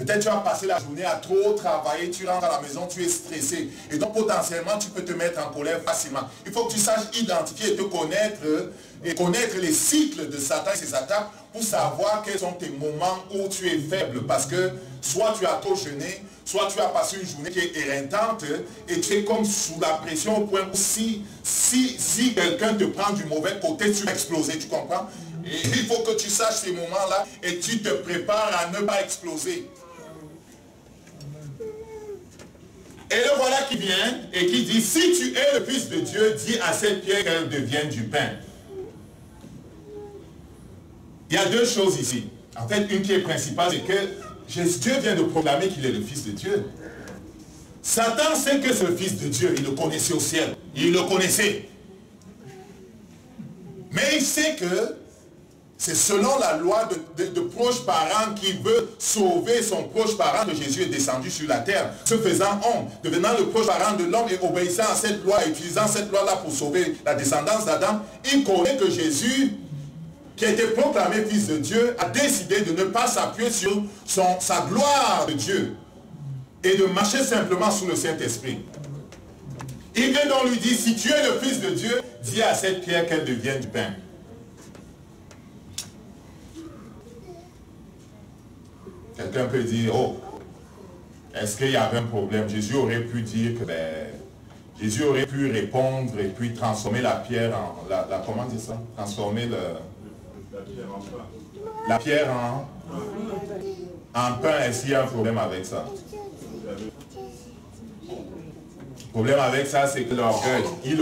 Peut-être tu as passé la journée à trop travailler, tu rentres à la maison, tu es stressé. Et donc potentiellement, tu peux te mettre en colère facilement. Il faut que tu saches identifier et te connaître, et connaître les cycles de Satan et ses attaques pour savoir quels sont tes moments où tu es faible. Parce que soit tu as trop jeûné, soit tu as passé une journée qui est éreintante et tu es comme sous la pression au point où si quelqu'un te prend du mauvais côté, tu vas exploser, tu comprends? Et il faut que tu saches ces moments-là et tu te prépares à ne pas exploser. Et le voilà qui vient et qui dit, si tu es le Fils de Dieu, dis à cette pierre qu'elle devienne du pain. Il y a deux choses ici. En fait, une qui est principale, c'est que Dieu vient de proclamer qu'il est le Fils de Dieu. Satan sait que c'est le Fils de Dieu, il le connaissait au ciel. Il le connaissait. Mais il sait que c'est selon la loi de proche parent qui veut sauver son proche parent que Jésus est descendu sur la terre, se faisant homme, devenant le proche parent de l'homme et obéissant à cette loi, utilisant cette loi-là pour sauver la descendance d'Adam. Il connaît que Jésus, qui a été proclamé Fils de Dieu, a décidé de ne pas s'appuyer sur sa gloire de Dieu et de marcher simplement sous le Saint-Esprit. Il vient donc lui dire, si tu es le Fils de Dieu, dis à cette pierre qu'elle devienne du pain. Quelqu'un peut dire, oh, est-ce qu'il y avait un problème? Jésus aurait pu dire que, Jésus aurait pu répondre et puis transformer la pierre en, comment dire ça? Transformer la pierre en pain. Est-ce qu'il y a un problème avec ça? Le problème avec ça, c'est que l'orgueil, il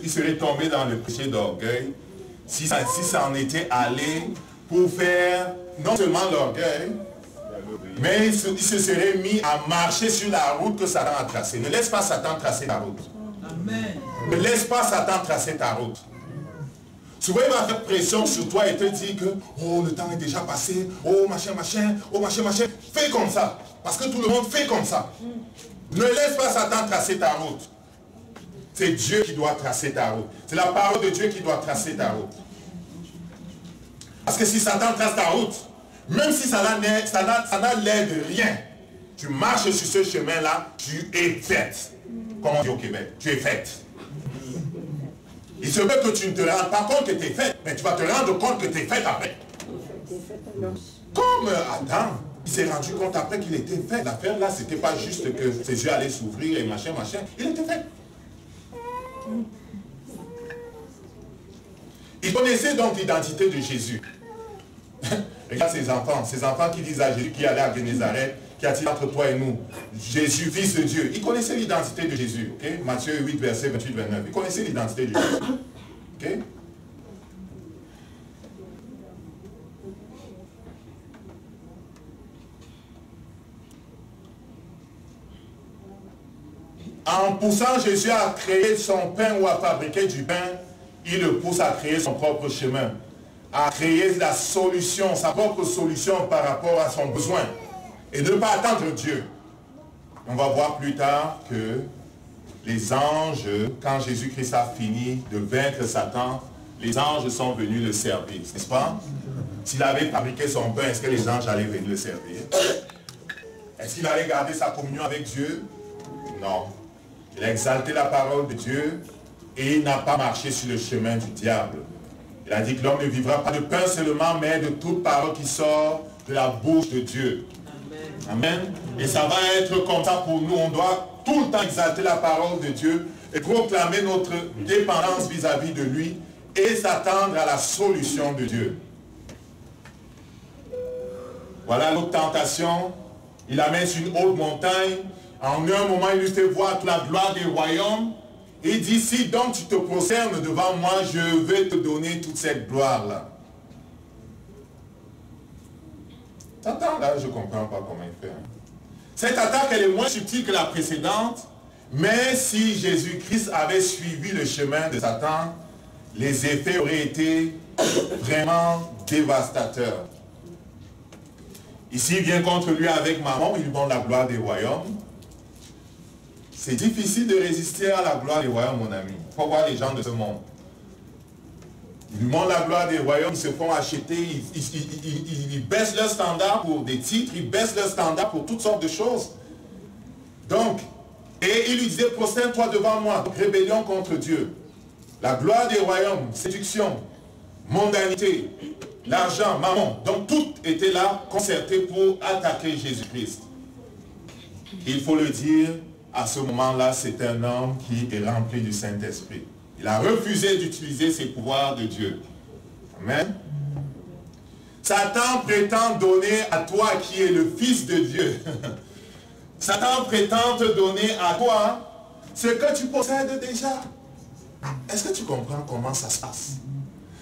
serait tombé dans le péché d'orgueil si ça en était allé pour faire non seulement l'orgueil, mais il se serait mis à marcher sur la route que Satan a tracée. Ne laisse pas Satan tracer ta route. Amen. Ne laisse pas Satan tracer ta route. Souvent il va faire pression sur toi et te dire que oh, le temps est déjà passé, oh machin, oh machin. Fais comme ça. Parce que tout le monde fait comme ça. Ne laisse pas Satan tracer ta route. C'est Dieu qui doit tracer ta route. C'est la parole de Dieu qui doit tracer ta route. Parce que si Satan trace ta route, même si ça n'a l'air de rien, tu marches sur ce chemin-là, tu es faite. Comme on dit au Québec, tu es faite. Il se peut que tu ne te rendes pas compte que tu es faite, mais tu vas te rendre compte que tu es faite après. Comme Adam, il s'est rendu compte après qu'il était fait. L'affaire là, c'était pas juste que ses yeux allaient s'ouvrir et machin. Il était fait. Il connaissait donc l'identité de Jésus. Regarde ces enfants qui disent à Jésus qui allait à Génézareth, qui a-t-il entre toi et nous? Jésus, Fils de Dieu. Il connaissait l'identité de Jésus. Okay? Matthieu 8, verset 28-29. Il connaissait l'identité de Jésus. Okay? En poussant Jésus à créer son pain ou à fabriquer du pain, il le pousse à créer son propre chemin, à créer la solution, sa propre solution par rapport à son besoin. Et de ne pas attendre Dieu. On va voir plus tard que les anges, quand Jésus-Christ a fini de vaincre Satan, les anges sont venus le servir, n'est-ce pas? S'il avait fabriqué son pain, est-ce que les anges allaient venir le servir? Est-ce qu'il allait garder sa communion avec Dieu? Non. Il a exalté la parole de Dieu et il n'a pas marché sur le chemin du diable. Il a dit que l'homme ne vivra pas de pain seulement, mais de toute parole qui sort de la bouche de Dieu. Amen. Et ça va être comme ça pour nous. On doit tout le temps exalter la parole de Dieu et proclamer notre dépendance vis-à-vis de lui et s'attendre à la solution de Dieu. Voilà l'autre tentation. Il amène sur une haute montagne. En un moment, il lui fait voir toute la gloire des royaumes. Et il dit, si donc tu te prosternes devant moi, je vais te donner toute cette gloire-là. Satan, là, je ne comprends pas comment il fait. Cette attaque, elle est moins subtile que la précédente, mais si Jésus-Christ avait suivi le chemin de Satan, les effets auraient été vraiment dévastateurs. Ici, il vient contre lui avec Mammon, il lui donne la gloire des royaumes. C'est difficile de résister à la gloire des royaumes, mon ami. Il faut voir les gens de ce monde. Ils demandent la gloire des royaumes, ils se font acheter, ils baissent leur standard pour des titres, ils baissent leur standard pour toutes sortes de choses. Donc, et il lui disait, prosterne-toi devant moi, rébellion contre Dieu. La gloire des royaumes, séduction, mondanité, l'argent, mammon. Donc tout était là, concerté pour attaquer Jésus-Christ. Il faut le dire, à ce moment-là, c'est un homme qui est rempli du Saint-Esprit. Il a refusé d'utiliser ses pouvoirs de Dieu. Amen. Satan prétend donner à toi qui es le Fils de Dieu. Satan prétend te donner à toi ce que tu possèdes déjà. Est-ce que tu comprends comment ça se passe?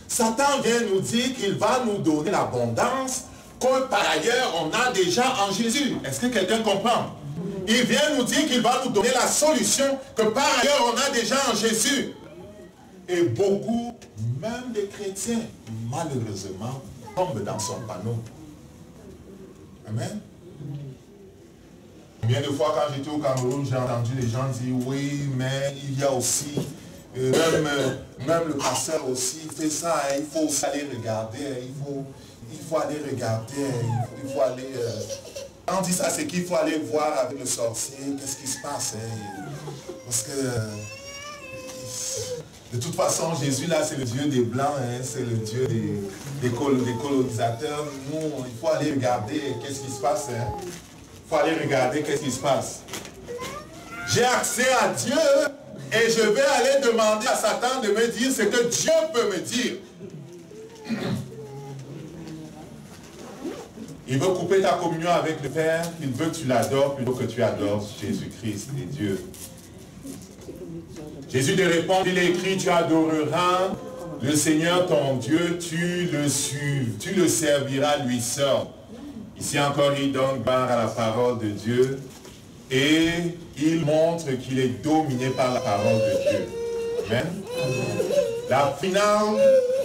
Satan vient nous dire qu'il va nous donner l'abondance que par ailleurs on a déjà en Jésus. Est-ce que quelqu'un comprend? Il vient nous dire qu'il va nous donner la solution que par ailleurs on a déjà en Jésus. Et beaucoup, même des chrétiens, malheureusement, tombent dans son panneau. Amen. Combien de fois quand j'étais au Cameroun, j'ai entendu les gens dire, oui, mais il y a aussi, même le pasteur aussi fait ça, il faut aussi aller regarder, il faut aller regarder, il faut aller... Quand on dit ça, c'est qu'il faut aller voir avec le sorcier, qu'est-ce qui se passe. Parce que... de toute façon, Jésus là, c'est le Dieu des Blancs, c'est le Dieu des colonisateurs. Nous, il faut aller regarder qu'est-ce qui se passe. Il faut aller regarder qu'est-ce qui se passe. J'ai accès à Dieu et je vais aller demander à Satan de me dire ce que Dieu peut me dire. Il veut couper ta communion avec le Père, il veut que tu l'adores plutôt que tu adores Jésus-Christ et Dieu. Jésus te répond, il est écrit, tu adoreras le Seigneur ton Dieu, tu le serviras lui seul. Ici encore, il donne gloire à la parole de Dieu et il montre qu'il est dominé par la parole de Dieu. Amen. La finale,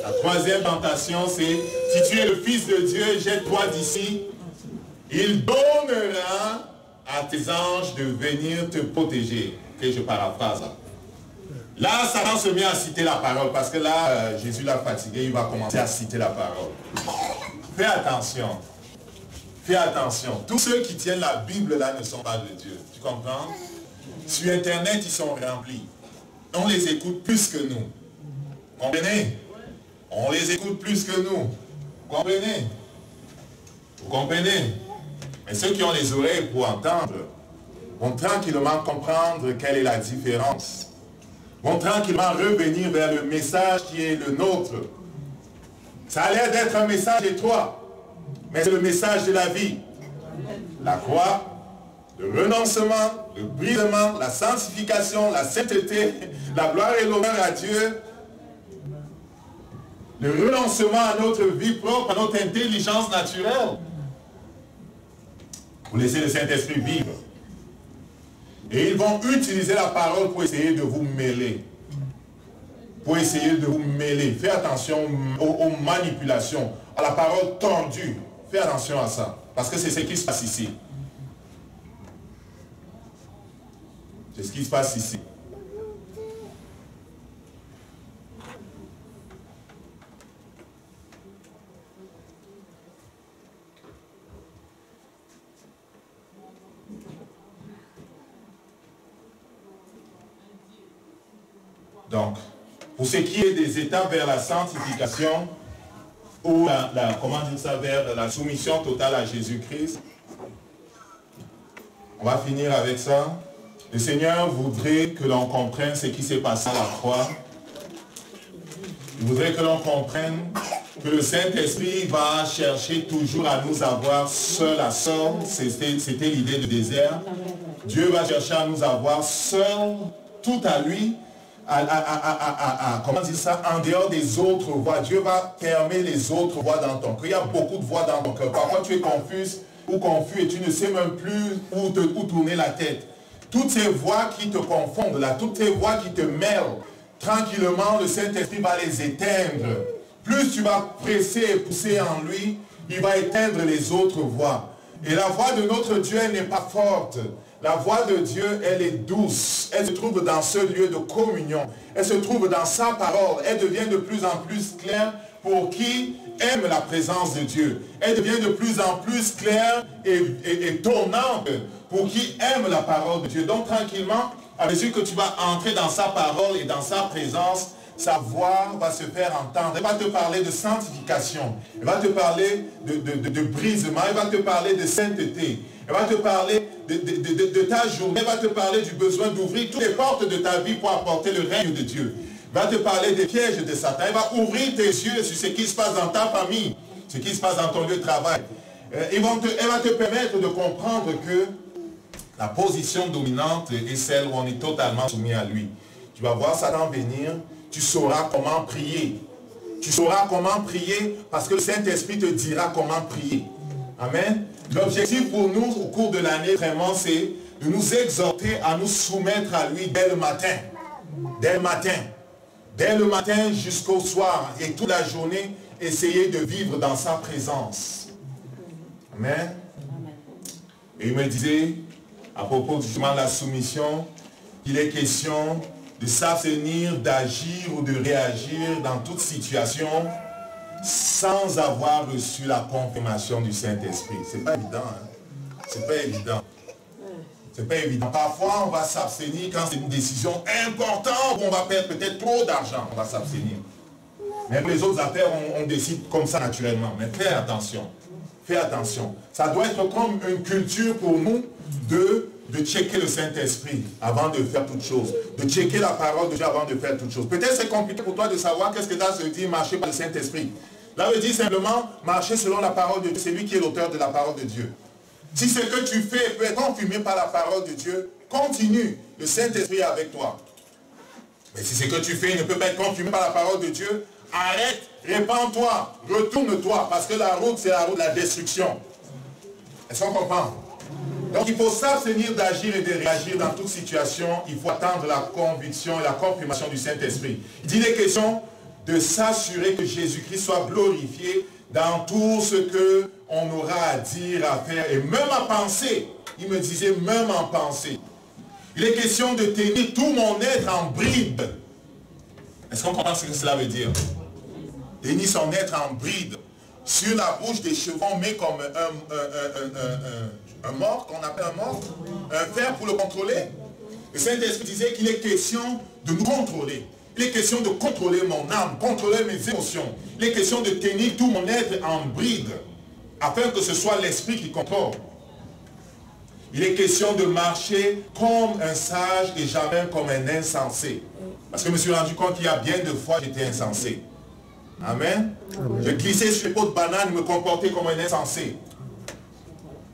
la troisième tentation, c'est si tu es le Fils de Dieu, jette-toi d'ici. Il donnera à tes anges de venir te protéger. Que je paraphrase. Là, Satan se met à citer la parole parce que là, Jésus l'a fatigué, il va commencer à citer la parole. Fais attention. Fais attention. Tous ceux qui tiennent la Bible là ne sont pas de Dieu. Tu comprends? Sur Internet, ils sont remplis. On les écoute plus que nous. Comprenez? On les écoute plus que nous. Comprenez? Vous comprenez? Mais ceux qui ont les oreilles pour entendre vont tranquillement comprendre quelle est la différence. Vont tranquillement revenir vers le message qui est le nôtre. Ça a l'air d'être un message étroit, mais c'est le message de la vie. La croix, le renoncement, le brisement, la sanctification, la sainteté, la gloire et l'honneur à Dieu, le renoncement à notre vie propre, à notre intelligence naturelle. Vous laissez le Saint-Esprit vivre. Et ils vont utiliser la parole pour essayer de vous mêler. Pour essayer de vous mêler. Fais attention aux manipulations, à la parole tendue. Fais attention à ça. Parce que c'est ce qui se passe ici. C'est ce qui se passe ici. Donc, pour ce qui est des étapes vers la sanctification, ou comment dire ça, vers la soumission totale à Jésus-Christ, on va finir avec ça. Le Seigneur voudrait que l'on comprenne ce qui s'est passé à la croix. Il voudrait que l'on comprenne que le Saint-Esprit va chercher toujours à nous avoir seul à seul. C'était l'idée du désert. Dieu va chercher à nous avoir seul, tout à lui, comment dire ça, en dehors des autres voies. Dieu va fermer les autres voies dans ton cœur. Il y a beaucoup de voies dans ton cœur. Parfois tu es confus et tu ne sais même plus où tourner la tête. Toutes ces voies qui te confondent là, toutes ces voies qui te mêlent, tranquillement le Saint-Esprit va les éteindre. Plus tu vas presser et pousser en lui, il va éteindre les autres voies. Et la voix de notre Dieu, elle n'est pas forte. La voix de Dieu, elle est douce. Elle se trouve dans ce lieu de communion. Elle se trouve dans sa parole. Elle devient de plus en plus claire pour qui aime la présence de Dieu. Elle devient de plus en plus claire et tonnante pour qui aime la parole de Dieu. Donc tranquillement, à mesure que tu vas entrer dans sa parole et dans sa présence, sa voix va se faire entendre. Elle va te parler de sanctification. Elle va te parler de brisement. Elle va te parler de sainteté. Elle va te parler de ta journée. Elle va te parler du besoin d'ouvrir toutes les portes de ta vie pour apporter le règne de Dieu. Elle va te parler des pièges de Satan. Elle va ouvrir tes yeux sur ce qui se passe dans ta famille, ce qui se passe dans ton lieu de travail. Elle va te permettre de comprendre que la position dominante est celle où on est totalement soumis à lui. Tu vas voir Satan venir. Tu sauras comment prier. Tu sauras comment prier parce que le Saint-Esprit te dira comment prier. Amen. L'objectif pour nous au cours de l'année, vraiment, c'est de nous exhorter à nous soumettre à lui dès le matin. Dès le matin. Dès le matin jusqu'au soir. Et toute la journée, essayer de vivre dans sa présence. Amen. Et il me disait, à propos justement de la soumission, il est question de s'abstenir d'agir ou de réagir dans toute situation sans avoir reçu la confirmation du Saint-Esprit. C'est pas évident, hein? C'est pas évident. C'est pas évident. Parfois, on va s'abstenir quand c'est une décision importante où on va perdre peut-être trop d'argent. On va s'abstenir. Mais pour les autres affaires, on décide comme ça naturellement. Mais fais attention. Fais attention. Ça doit être comme une culture pour nous de checker le Saint-Esprit avant de faire toute chose. De checker la parole de Dieu avant de faire toute chose. Peut-être c'est compliqué pour toi de savoir qu'est-ce que ça veut dire marcher par le Saint-Esprit. Là, veut dire simplement marcher selon la parole de Dieu. C'est lui qui est l'auteur de la parole de Dieu. Si ce que tu fais peut être confirmé par la parole de Dieu, continue. Le Saint-Esprit est avec toi. Mais si ce que tu fais ne peut pas être confirmé par la parole de Dieu, arrête, répands-toi, retourne-toi, parce que la route, c'est la route de la destruction. Est-ce qu'on comprend? Donc il faut s'abstenir d'agir et de réagir dans toute situation. Il faut attendre la conviction et la confirmation du Saint-Esprit. Il dit des questions de s'assurer que Jésus-Christ soit glorifié dans tout ce qu'on aura à dire, à faire et même à penser. Il me disait même en penser. Il est question de tenir tout mon être en bride. Est-ce qu'on comprend ce que cela veut dire? Tenir son être en bride. Sur la bouche des chevaux, on met comme un mort, qu'on appelle un mort, un fer pour le contrôler. Le Saint-Esprit disait qu'il est question de nous contrôler. Il est question de contrôler mon âme, contrôler mes émotions. Il est question de tenir tout mon être en bride, afin que ce soit l'Esprit qui contrôle. Il est question de marcher comme un sage et jamais comme un insensé. Parce que je me suis rendu compte qu'il y a bien de fois j'étais insensé. Amen. Amen. Je glissais sur les pots de banane et me comportais comme un insensé.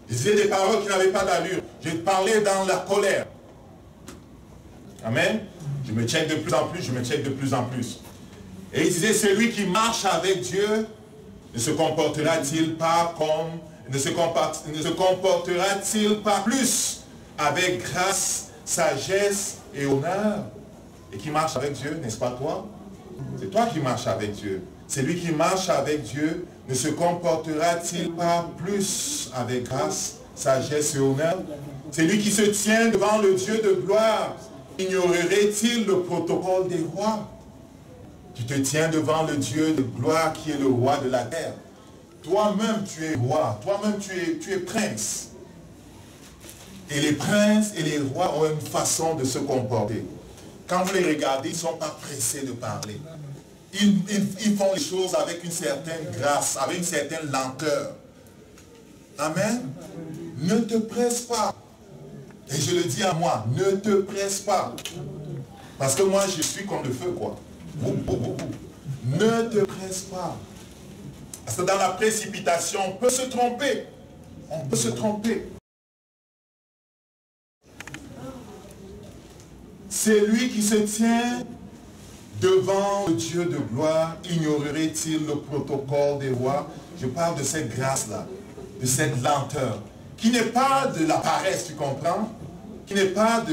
Je disais des paroles qui n'avaient pas d'allure. Je parlais dans la colère. Amen. Je me check de plus en plus, je me check de plus en plus. Et il disait, celui qui marche avec Dieu ne se comportera-t-il pas comme, ne se comportera-t-il pas plus avec grâce, sagesse et honneur? Et qui marche avec Dieu, n'est-ce pas toi? C'est toi qui marches avec Dieu. Celui qui marche avec Dieu ne se comportera-t-il pas plus avec grâce, sagesse et honneur? Celui qui se tient devant le Dieu de gloire ignorerait-il le protocole des rois? Tu te tiens devant le Dieu de gloire qui est le roi de la terre. Toi-même tu es roi, toi-même tu es prince. Et les princes et les rois ont une façon de se comporter. Quand vous les regardez, ils ne sont pas pressés de parler. Ils font les choses avec une certaine grâce, avec une certaine lenteur. Amen. Ne te presse pas. Et je le dis à moi, ne te presse pas. Parce que moi, je suis comme le feu, quoi. Ne te presse pas. Parce que dans la précipitation, on peut se tromper. On peut se tromper. C'est lui qui se tient devant le Dieu de gloire, ignorerait-il le protocole des rois? Je parle de cette grâce-là, de cette lenteur, qui n'est pas de la paresse, tu comprends? Qui n'est pas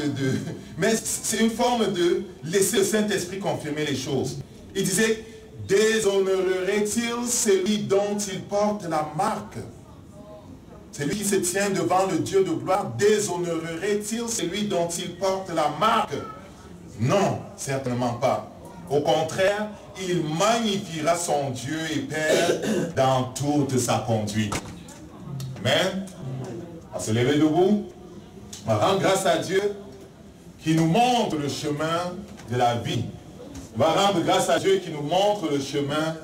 mais c'est une forme de laisser le Saint-Esprit confirmer les choses. Il disait, déshonorerait-il celui dont il porte la marque? Celui qui se tient devant le Dieu de gloire déshonorerait-il celui dont il porte la marque? Non, certainement pas. Au contraire, il magnifiera son Dieu et Père dans toute sa conduite. Amen. On va se lever debout. On va rendre grâce à Dieu qui nous montre le chemin de la vie. On va rendre grâce à Dieu qui nous montre le chemin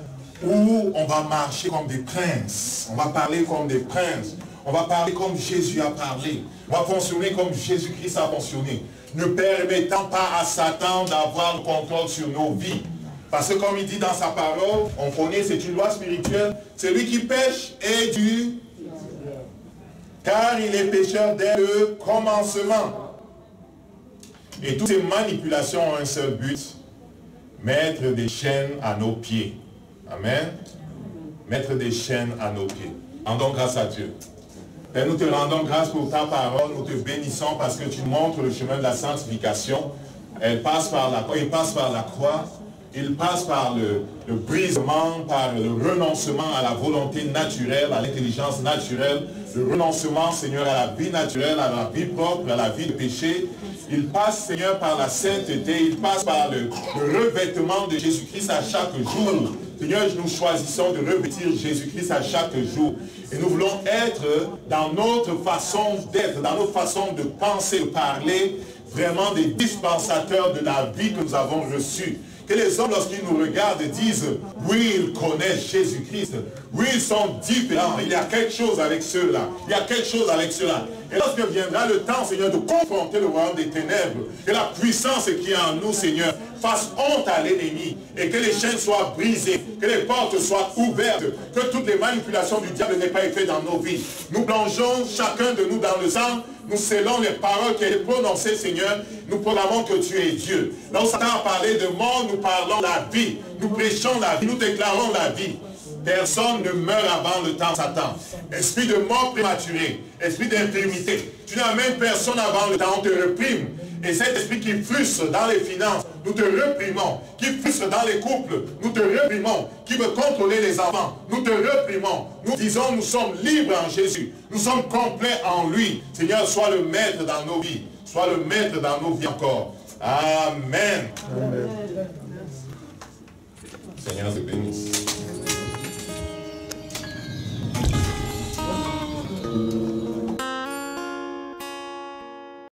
où on va marcher comme des princes. On va parler comme des princes. On va parler comme Jésus a parlé. On va fonctionner comme Jésus-Christ a fonctionné. Ne permettant pas à Satan d'avoir le contrôle sur nos vies. Parce que comme il dit dans sa parole, on connaît, c'est une loi spirituelle, celui qui pêche est du... Car il est pécheur dès le commencement. Et toutes ces manipulations ont un seul but, mettre des chaînes à nos pieds. Amen. Mettre des chaînes à nos pieds. Rendons grâce à Dieu. Père, nous te rendons grâce pour ta parole, nous te bénissons parce que tu montres le chemin de la sanctification. Elle passe par la croix, il passe par la croix, il passe par le brisement, par le renoncement à la volonté naturelle, à l'intelligence naturelle, le renoncement, Seigneur, à la vie naturelle, à la vie propre, à la vie de péché. Il passe, Seigneur, par la sainteté, il passe par le revêtement de Jésus-Christ à chaque jour. Seigneur, nous choisissons de revêtir Jésus-Christ à chaque jour. Et nous voulons être dans notre façon d'être, dans notre façon de penser, de parler, vraiment des dispensateurs de la vie que nous avons reçue. Que les hommes, lorsqu'ils nous regardent, disent, oui, ils connaissent Jésus-Christ. Oui, ils sont différents. Il y a quelque chose avec ceux-là. Il y a quelque chose avec ceux-là. Et lorsque viendra le temps, Seigneur, de confronter le royaume des ténèbres, que la puissance qui est en nous, Seigneur, fasse honte à l'ennemi et que les chaînes soient brisées, que les portes soient ouvertes, que toutes les manipulations du diable n'aient pas été dans nos vies. Nous plongeons chacun de nous dans le sang. Nous scellons les paroles qui sont prononcées, Seigneur. Nous proclamons que tu es Dieu. Là où Satan a parlé de mort, nous parlons la vie. Nous prêchons la vie. Nous déclarons la vie. Personne ne meurt avant le temps, Satan. Esprit de mort prématuré, esprit d'infirmité. Tu n'amènes personne avant le temps, on te réprime. Et cet esprit qui frustre dans les finances, nous te réprimons. Qui frustre dans les couples, nous te réprimons. Qui veut contrôler les enfants, nous te réprimons. Nous disons, nous sommes libres en Jésus. Nous sommes complets en lui. Seigneur, sois le maître dans nos vies. Sois le maître dans nos vies encore. Amen. Amen. Seigneur, te bénisse.